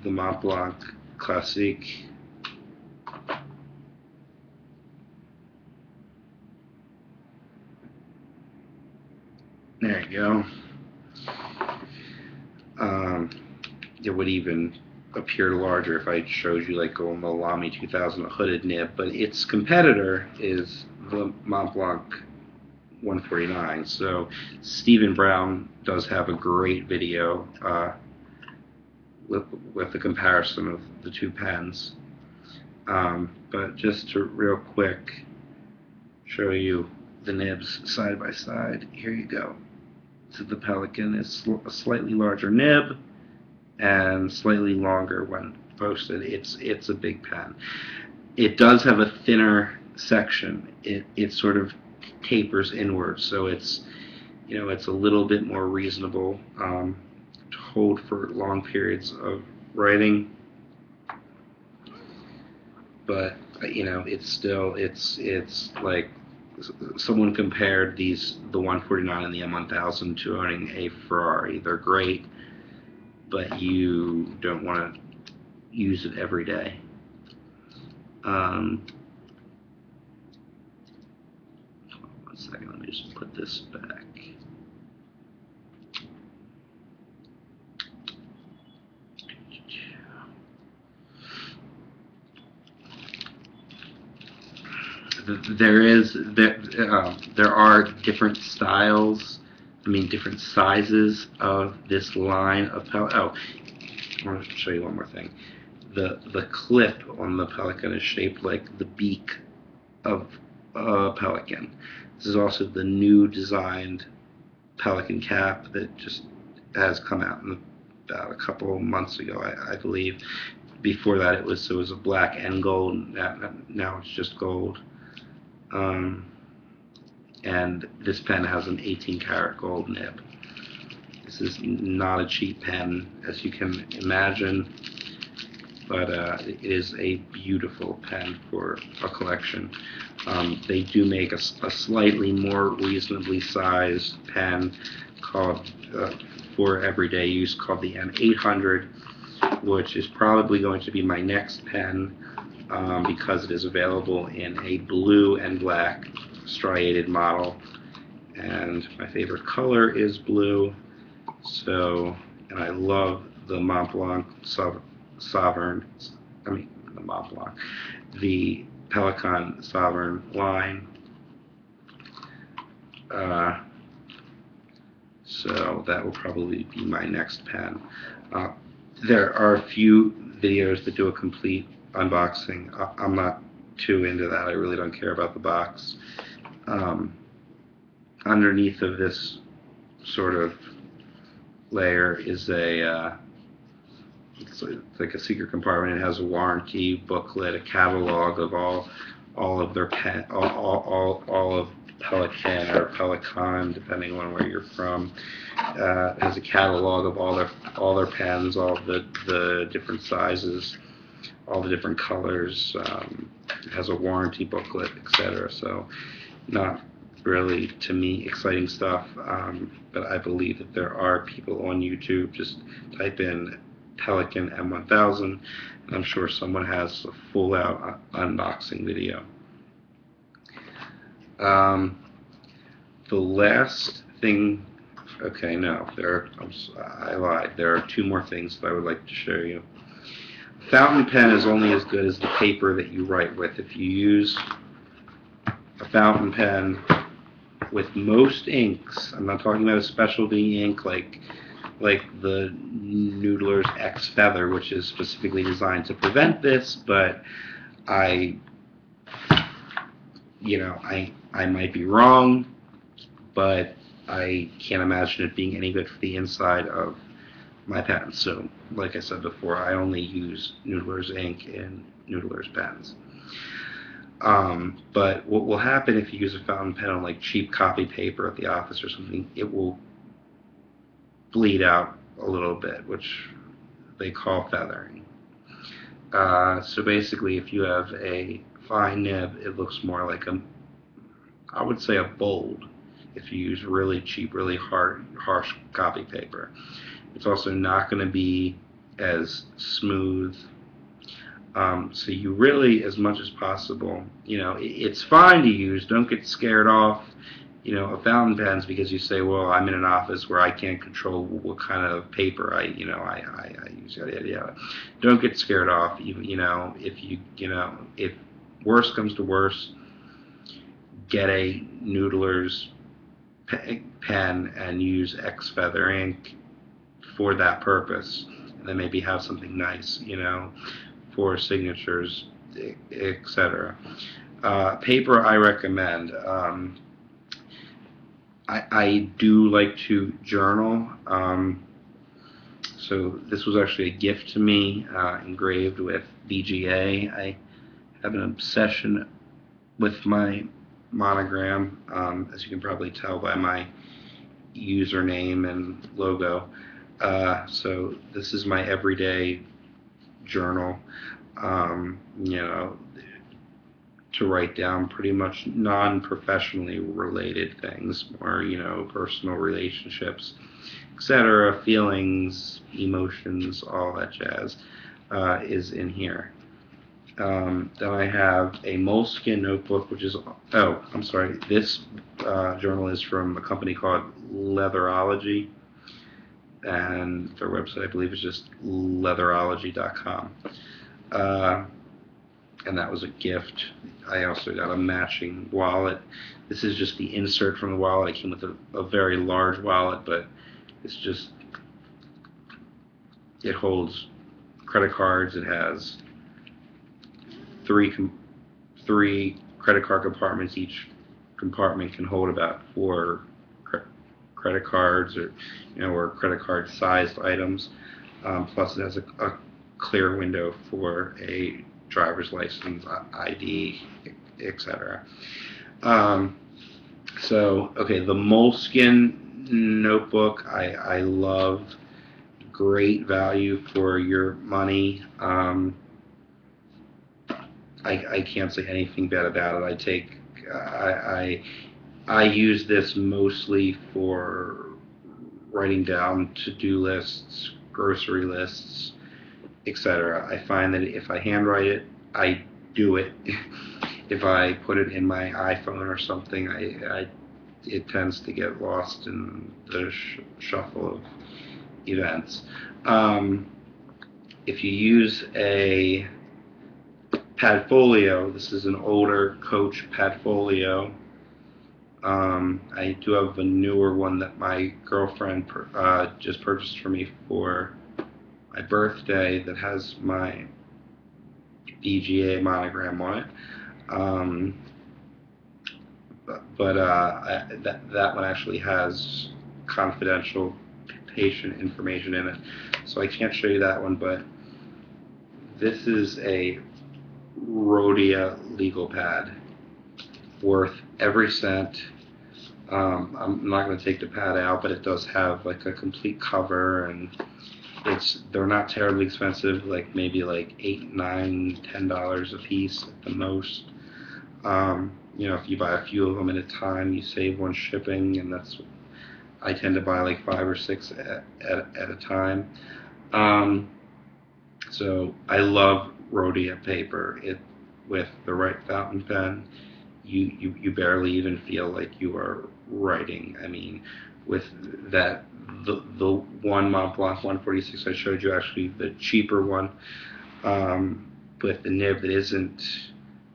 Mont Blanc Classique. There you go. It would even appear larger if I showed you like on the Lamy 2000 hooded nib, but its competitor is the Mont Blanc 149. So Stephen Brown does have a great video with the comparison of the two pens. But just to real quick show you the nibs side by side, here you go. So the Pelikan is a slightly larger nib and slightly longer when posted. It's a big pen. It does have a thinner section. It sort of tapers inward, so it's it's a little bit more reasonable to hold for long periods of writing. But it's still it's like someone compared the 149 and the M1000 to owning a Ferrari. They're great, but you don't want to use it every day. One second, let me just put this back. There are different styles, different sizes of this line of Pelikan. Oh, I want to show you one more thing. The clip on the Pelikan is shaped like the beak of a pelican. This is also the new designed Pelikan cap that just has come out about a couple months ago, I believe. Before that, it was a black and gold. Now it's just gold. And this pen has an 18-karat gold nib. This is not a cheap pen, as you can imagine, but it is a beautiful pen for a collection. They do make a slightly more reasonably sized pen called for everyday use, called the M800, which is probably going to be my next pen, because it is available in a blue and black striated model, and my favorite color is blue. So, and I love the Mont Blanc Sovereign. I mean, the Mont Blanc, the Pelican Sovereign line. So that will probably be my next pen. Uh, there are a few videos that do a complete unboxing. I'm not too into that. I really don't care about the box. Underneath of this sort of layer is it's like a secret compartment. It has a warranty booklet, a catalog of all of their all of Pelican or Pelican, depending on where you're from. It has a catalog of all their pens, all the different sizes, all the different colors. It has a warranty booklet, etc. So, not really, to me, exciting stuff. But I believe that there are people on YouTube. Just type in Pelican M1000, and I'm sure someone has a full-out unboxing video. The last thing, okay, no, I lied. There are two more things that I would like to show you. A fountain pen is only as good as the paper that you write with. If you use a fountain pen with most inks, I'm not talking about a specialty ink like the Noodler's X Feather, which is specifically designed to prevent this, but I might be wrong, but I can't imagine it being any good for the inside of my pen. So, like I said before, I only use Noodler's ink in Noodler's pens. But what will happen if you use a fountain pen on like cheap copy paper at the office or something, it will bleed out a little bit, which they call feathering. So basically, if you have a fine nib, it looks more like I would say a bold if you use really cheap, really harsh copy paper. It's also not going to be as smooth. So you really, as much as possible, it's fine to use. Don't get scared off, of fountain pens because you say, well, I'm in an office where I can't control what kind of paper I use, yada, yada, yada. Don't get scared off. If worse comes to worse, get a Noodler's pen and use X Feather ink for that purpose, and then maybe have something nice, for signatures, etc. Paper I recommend. I do like to journal. So this was actually a gift to me, engraved with VGA. I have an obsession with my monogram, as you can probably tell by my username and logo. So this is my everyday journal, to write down pretty much non-professionally related things, or personal relationships, etc., feelings, emotions, all that jazz is in here. Then I have a moleskin notebook, which is, this journal is from a company called Leatherology, and their website, I believe, is just leatherology.com. And that was a gift. I also got a matching wallet. This is just the insert from the wallet. It came with a very large wallet, but it holds credit cards. It has three credit card compartments. Each compartment can hold about 4 credit cards, or credit card sized items. Plus it has a clear window for a driver's license, ID, etc. The moleskin notebook I love. Great value for your money. I can't say anything bad about it. I use this mostly for writing down to-do lists, grocery lists, etc. I find that if I handwrite it, I do it. If I put it in my iPhone or something, I it tends to get lost in the shuffle of events. Um, if you use a Padfolio, this is an older Coach Padfolio. I do have a newer one that my girlfriend just purchased for me for my birthday that has my BGA monogram on it. That one actually has confidential patient information in it, so I can't show you that one. But this is a Rhodia legal pad, worth every cent. I'm not going to take the pad out, but it does have like a complete cover, and they're not terribly expensive, like maybe like $8, $9, $10 a piece at the most. If you buy a few of them at a time, you save one shipping, and I tend to buy like 5 or 6 at a time. So I love Rhodia paper. With the right fountain pen, you barely even feel like you are writing. I mean, with the one Mont Blanc 146 I showed you, actually the cheaper one, with the nib that isn't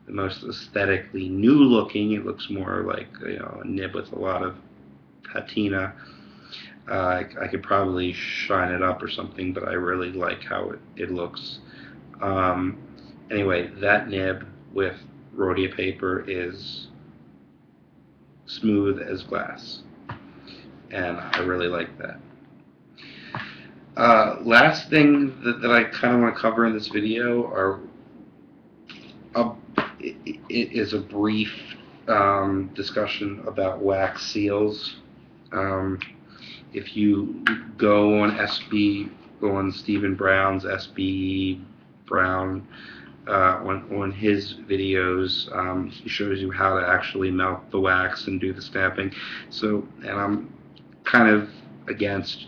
the most aesthetically new looking. It looks more like a nib with a lot of patina. I could probably shine it up or something, but I really like how it looks. Anyway, that nib with Rhodia paper is smooth as glass, and I really like that. Last thing that I kind of want to cover in this video is a brief discussion about wax seals. If you go on Stephen Brown's SB Brown, on his videos, he shows you how to actually melt the wax and do the stamping. And I'm kind of against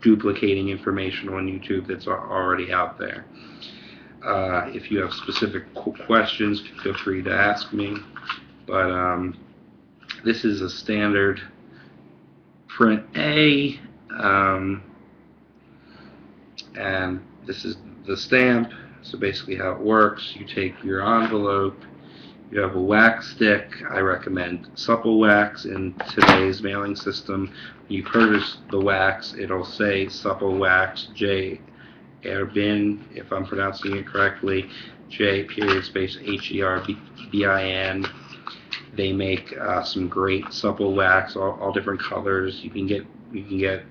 duplicating information on YouTube that's already out there. If you have specific questions, feel free to ask me. But this is a standard print A, and this is the stamp. So basically how it works, you take your envelope, you have a wax stick. I recommend supple wax in today's mailing system. When you purchase the wax, it'll say supple wax, J. Herbin, if I'm pronouncing it correctly, J period space HERBIN. They make some great supple wax, all different colors. You can get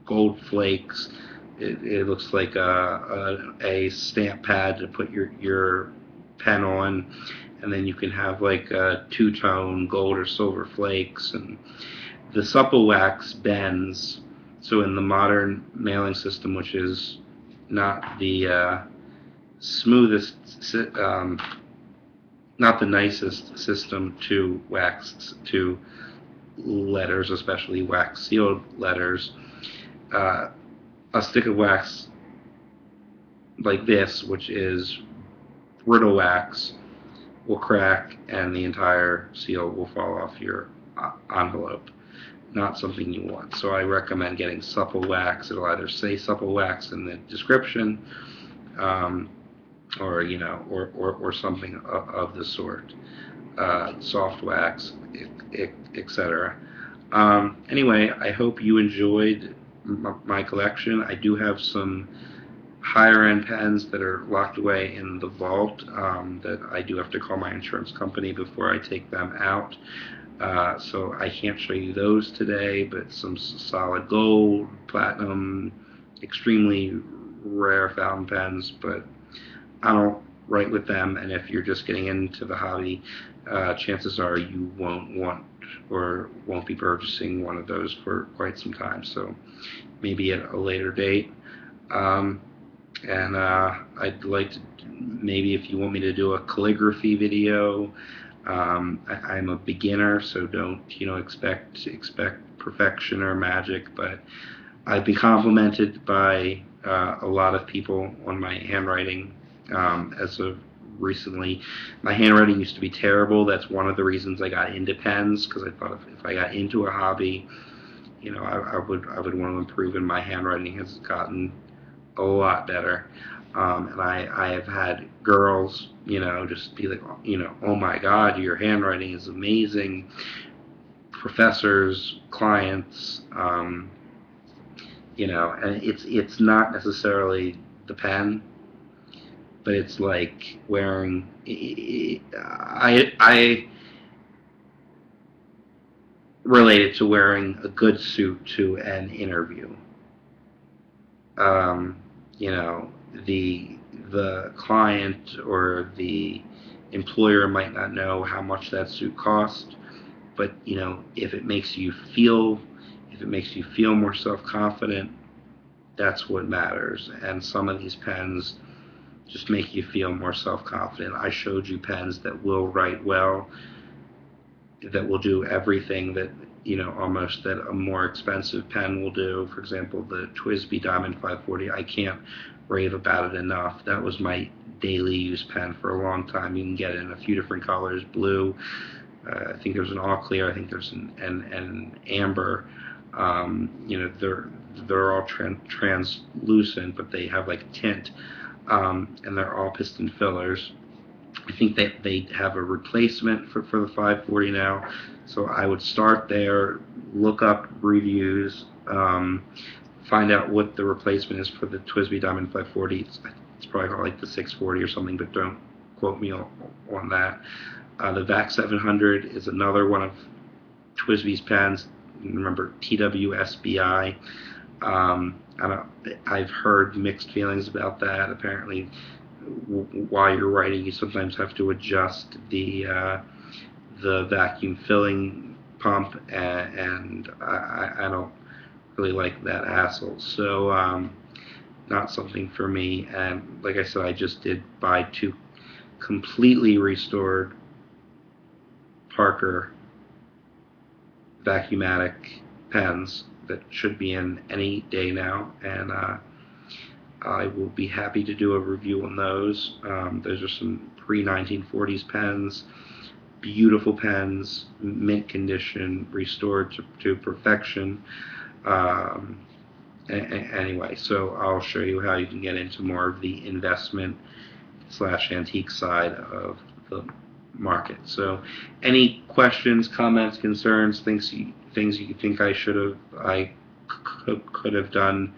gold flakes. It looks like a stamp pad to put your pen on, and then you can have like two-tone gold or silver flakes. And the supple wax bends. So in the modern mailing system, which is not the smoothest, not the nicest system to wax to letters, especially wax sealed letters, a stick of wax like this, which is brittle wax, will crack and the entire seal will fall off your envelope. Not something you want. So I recommend getting supple wax. It'll either say supple wax in the description, or something of the sort. Soft wax, etc. Anyway, I hope you enjoyed my collection. I do have some higher end pens that are locked away in the vault that I do have to call my insurance company before I take them out. So I can't show you those today, but some solid gold, platinum, extremely rare fountain pens, but I don't write with them, and if you're just getting into the hobby, chances are you won't want or won't be purchasing one of those for quite some time, so maybe at a later date. I'd like to, maybe if you want me to do a calligraphy video. I'm a beginner, so don't expect perfection or magic, but I've been complimented by a lot of people on my handwriting as of recently. My handwriting used to be terrible. That's one of the reasons I got into pens, because I thought if I got into a hobby, I would want to improve, and my handwriting has gotten a lot better. And I have had girls, just be like, oh my God, your handwriting is amazing. Professors, clients, and it's not necessarily the pen, but it's like wearing. I relate it to wearing a good suit to an interview. Um, you know, the client or the employer might not know how much that suit cost, but if it makes you feel more self-confident, that's what matters. And some of these pens just make you feel more self-confident. I showed you pens that will write well, that will do everything that almost that a more expensive pen will do. For example, the TWSBI Diamond 540. I can't rave about it enough. That was my daily use pen for a long time. You can get it in a few different colors: blue. I think there's an all clear. I think there's an amber. They're all translucent, but they have like tint, and they're all piston fillers. I think that they have a replacement for the 540 now, so I would start there, look up reviews, find out what the replacement is for the TWSBI Diamond 540. It's probably called like the 640 or something, but don't quote me on that. The VAC 700 is another one of TWSBI's pens. Remember, TWSBI. I've heard mixed feelings about that. Apparently, while you're writing, you sometimes have to adjust the vacuum filling pump, and I don't really like that hassle. So not something for me. And like I said, I just did buy two completely restored Parker Vacuumatic pens that should be in any day now, and I will be happy to do a review on those. Those are some pre-1940s pens, beautiful pens, mint condition, restored to perfection. Anyway, so I'll show you how you can get into more of the investment / antique side of the market. So any questions, comments, concerns, things you think I could have done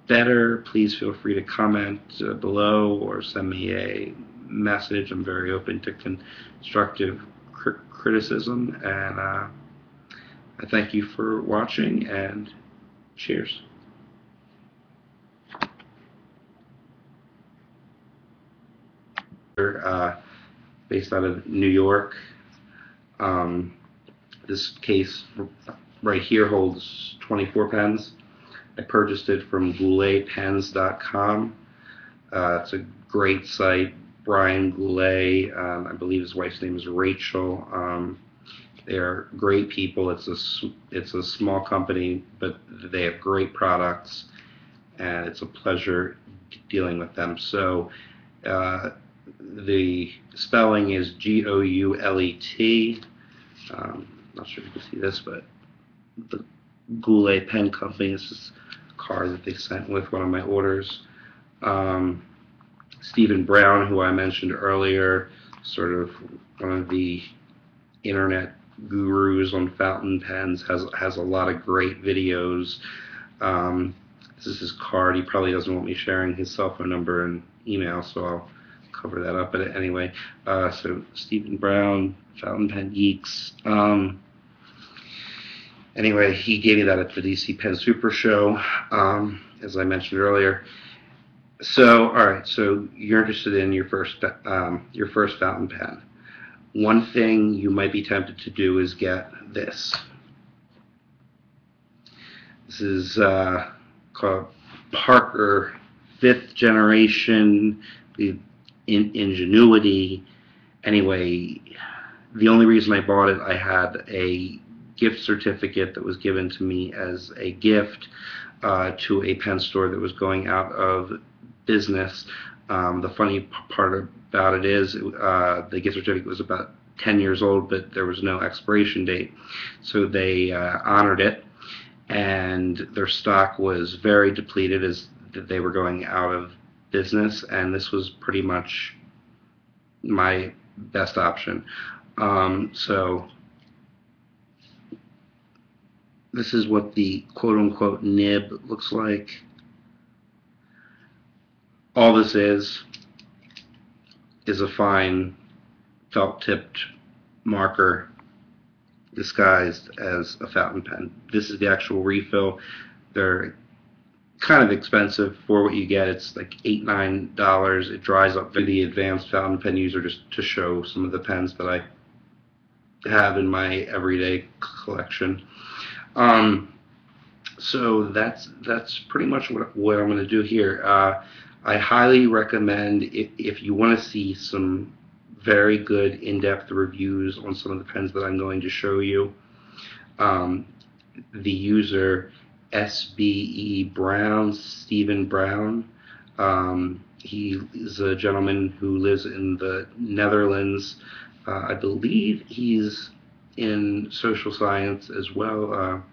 better, please feel free to comment below or send me a message. I'm very open to constructive criticism, and I thank you for watching, and cheers. Based out of New York. This case right here holds 24 pens. I purchased it from gouletpens.com. It's a great site. Brian Goulet, I believe his wife's name is Rachel. They're great people. It's a small company, but they have great products, and it's a pleasure dealing with them. So the spelling is Goulet. Not sure if you can see this, but the Goulet Pen Company is this card that they sent with one of my orders. Stephen Brown, who I mentioned earlier, sort of one of the internet gurus on fountain pens, has a lot of great videos. This is his card. He probably doesn't want me sharing his cell phone number and email, so I'll cover that up. But anyway, so Stephen Brown, Fountain Pen Geeks. Anyway, he gave me that at the DC Pen Super Show, as I mentioned earlier. So, all right. So you're interested in your first fountain pen. One thing you might be tempted to do is get this. This is called Parker 5th generation. The Ingenuity. Anyway, the only reason I bought it, I had a gift certificate that was given to me as a gift to a pen store that was going out of business. The funny part about it is the gift certificate was about 10 years old, but there was no expiration date. So they honored it, and their stock was very depleted as they were going out of business, and this was pretty much my best option. So this is what the quote-unquote nib looks like. All this is a fine felt-tipped marker disguised as a fountain pen. This is the actual refill. They're kind of expensive for what you get. It's like $8-9. It dries up for the advanced fountain pen user, just to show some of the pens that I have in my everyday collection. So that's pretty much what I'm going to do here. I highly recommend, if you want to see some very good in-depth reviews on some of the pens that I'm going to show you, the user SBE Brown, Stephen Brown. He's a gentleman who lives in the Netherlands. I believe he's in social science as well,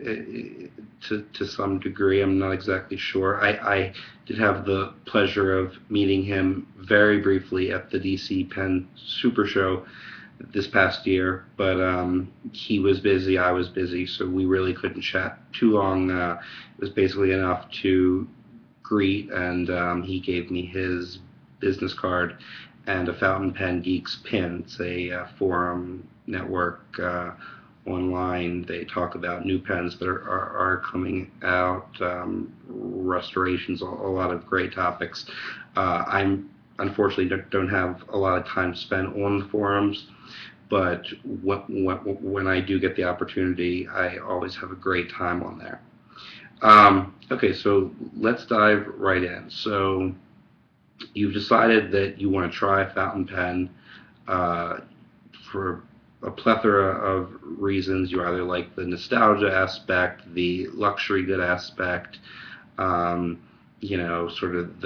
to some degree. I'm not exactly sure. I did have the pleasure of meeting him very briefly at the DC Pen Super Show this past year, but he was busy, I was busy, so we really couldn't chat too long. It was basically enough to greet, and he gave me his business card and a Fountain Pen Geeks pin. It's a forum network online. They talk about new pens that are coming out, restorations, a lot of great topics. I'm unfortunately don't have a lot of time spent on the forums, but when I do get the opportunity, I always have a great time on there. Okay, so let's dive right in. So you've decided that you want to try a fountain pen for a plethora of reasons. You either like the nostalgia aspect, the luxury good aspect, sort of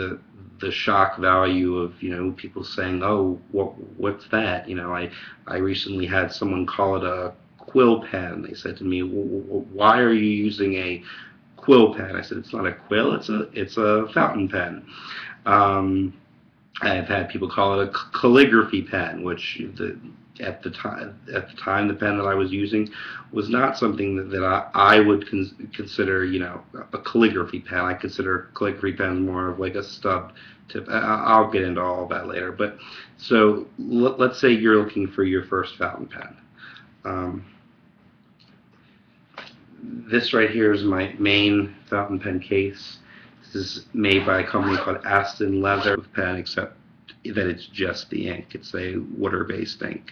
the shock value of, people saying, oh, what's that? I recently had someone call it a quill pen. They said to me, why are you using a quill pen? I said, it's not a quill, it's a fountain pen. I've had people call it a calligraphy pen, which at the time the pen that I was using was not something that I would consider a calligraphy pen. I consider calligraphy pens more of like a stub tip. I'll get into all of that later. But so let's say you're looking for your first fountain pen. This right here is my main fountain pen case. This is made by a company called Aston Leather pen, except that it's just the ink. It's a water-based ink.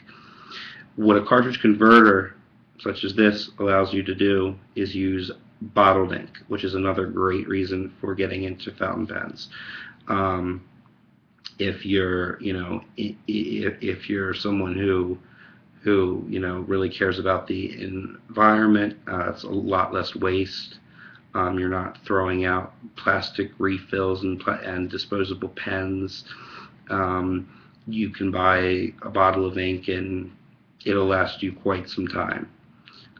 What a cartridge converter such as this allows you to do is use bottled ink, which is another great reason for getting into fountain pens. If you're, if you're someone who really cares about the environment, it's a lot less waste. You're not throwing out plastic refills and disposable pens. You can buy a bottle of ink and it'll last you quite some time.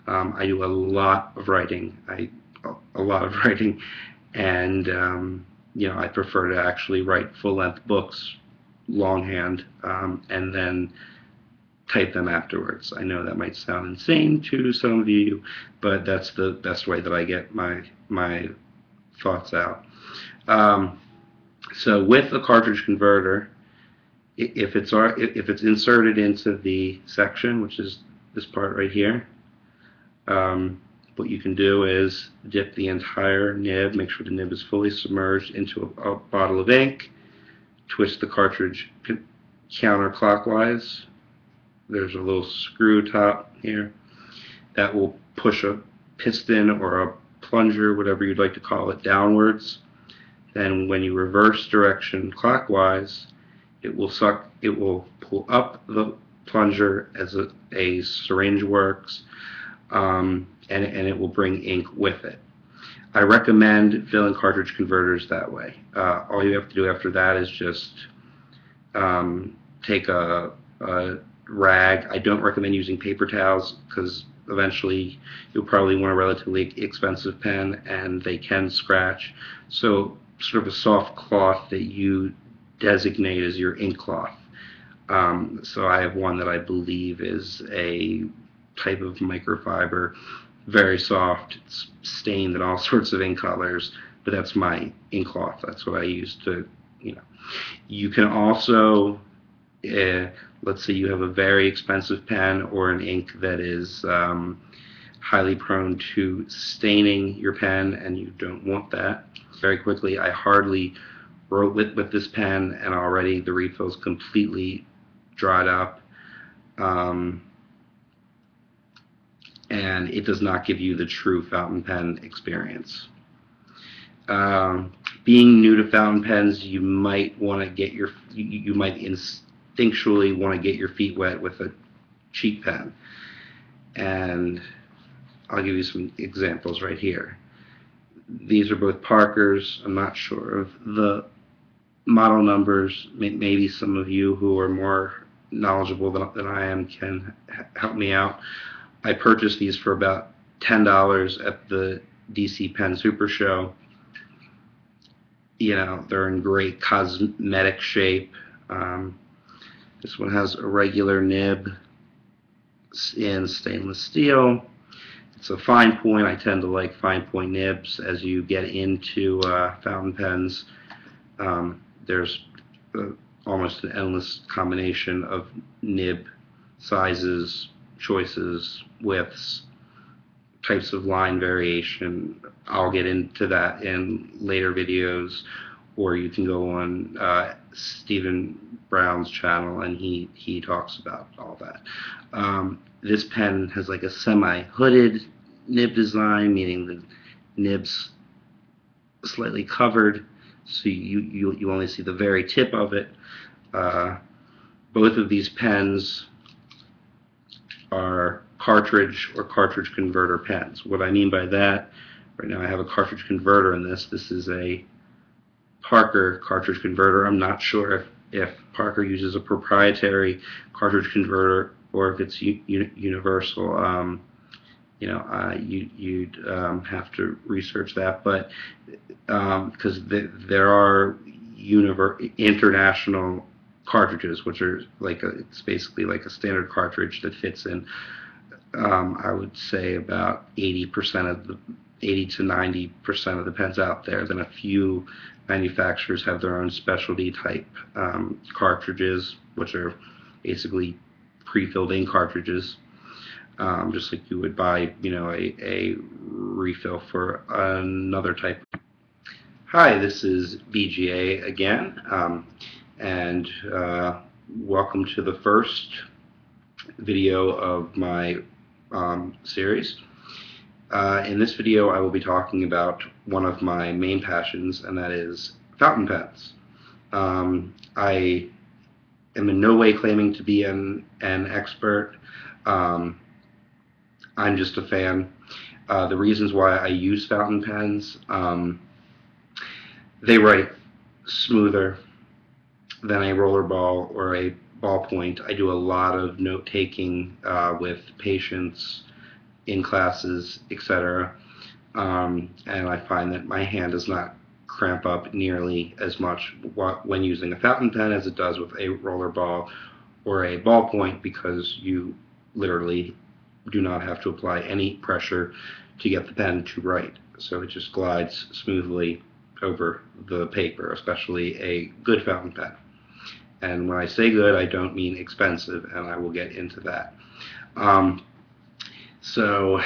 I do a lot of writing, and I prefer to actually write full-length books longhand, and then type them afterwards. I know that might sound insane to some of you, but that's the best way that I get my thoughts out. So with a cartridge converter, if it's inserted into the section, which is this part right here, what you can do is dip the entire nib, make sure the nib is fully submerged into a bottle of ink, twist the cartridge counterclockwise. There's a little screw top here that will push a piston or a plunger, whatever you'd like to call it, downwards. Then when you reverse direction clockwise, it will pull up the plunger as a syringe works, and it will bring ink with it. I recommend filling cartridge converters that way. All you have to do after that is just take a rag. I don't recommend using paper towels because eventually you'll probably want a relatively expensive pen and they can scratch. So sort of a soft cloth that you designate as your ink cloth. So I have one that I believe is a type of microfiber, very soft. It's stained in all sorts of ink colors, but that's my ink cloth. That's what I use to, you know. You can also, let's say you have a very expensive pen or an ink that is highly prone to staining your pen, and you don't want that. Very quickly, I hardly wrote with this pen, and already the refill's completely dried up. And it does not give you the true fountain pen experience. Being new to fountain pens, you might want to get you might instinctually want to get your feet wet with a cheap pen, and I'll give you some examples right here. These are both Parkers. I'm not sure of the model numbers. Maybe some of you who are more knowledgeable than I am can help me out. I purchased these for about $10 at the DC Pen Super Show. You know, they're in great cosmetic shape. This one has a regular nib in stainless steel. It's a fine point. I tend to like fine point nibs. As you get into fountain pens, there's almost an endless combination of nib sizes, choices, widths, types of line variation. I'll get into that in later videos, or you can go on Stephen Brown's channel and he talks about all that. This pen has like a semi-hooded nib design, meaning the nib's slightly covered, so you only see the very tip of it. Both of these pens are cartridge or cartridge converter pens. What I mean by that, right now I have a cartridge converter in this. This is a Parker cartridge converter. I'm not sure if Parker uses a proprietary cartridge converter or if it's universal. You know, you'd have to research that, but because there are international cartridges, which are like it's basically like a standard cartridge that fits in. I would say about 80% of the 80 to 90% of the pens out there. Then a few manufacturers have their own specialty type cartridges, which are basically pre-filled ink cartridges, just like you would buy, you know, a refill for another type. Hi, this is BGA again, and welcome to the first video of my series. In this video I will be talking about one of my main passions, and that is fountain pens. I am in no way claiming to be an expert. I'm just a fan. The reasons why I use fountain pens, they write smoother than a rollerball or a ballpoint. I do a lot of note-taking with patients in classes, etc. And I find that my hand does not cramp up nearly as much when using a fountain pen as it does with a rollerball or a ballpoint, because you literally do not have to apply any pressure to get the pen to write. So it just glides smoothly over the paper, especially a good fountain pen. And when I say good, I don't mean expensive, and I will get into that. So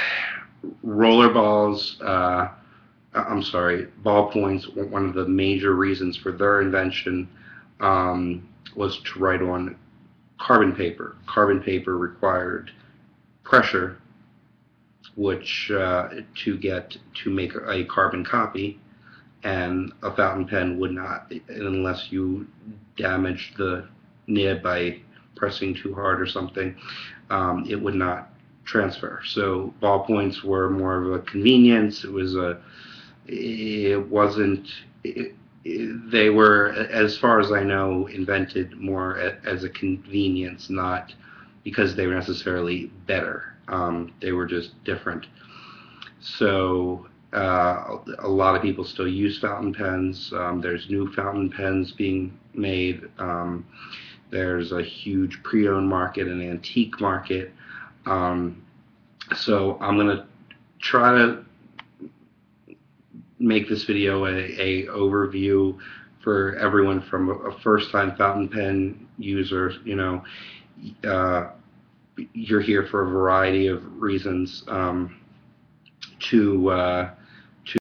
rollerballs, ballpoints, one of the major reasons for their invention was to write on carbon paper. Carbon paper required pressure, which to make a carbon copy, and a fountain pen would not, unless you damaged the nib by pressing too hard or something. It would not transfer. So ballpoints were more of a convenience. It was it wasn't. They were, as far as I know, invented more as a convenience, not because they were necessarily better. They were just different. So a lot of people still use fountain pens. There's new fountain pens being made. There's a huge pre-owned market, an antique market. Um, so I'm gonna try to make this video a overview for everyone from a first-time fountain pen user. Uh, you're here for a variety of reasons, to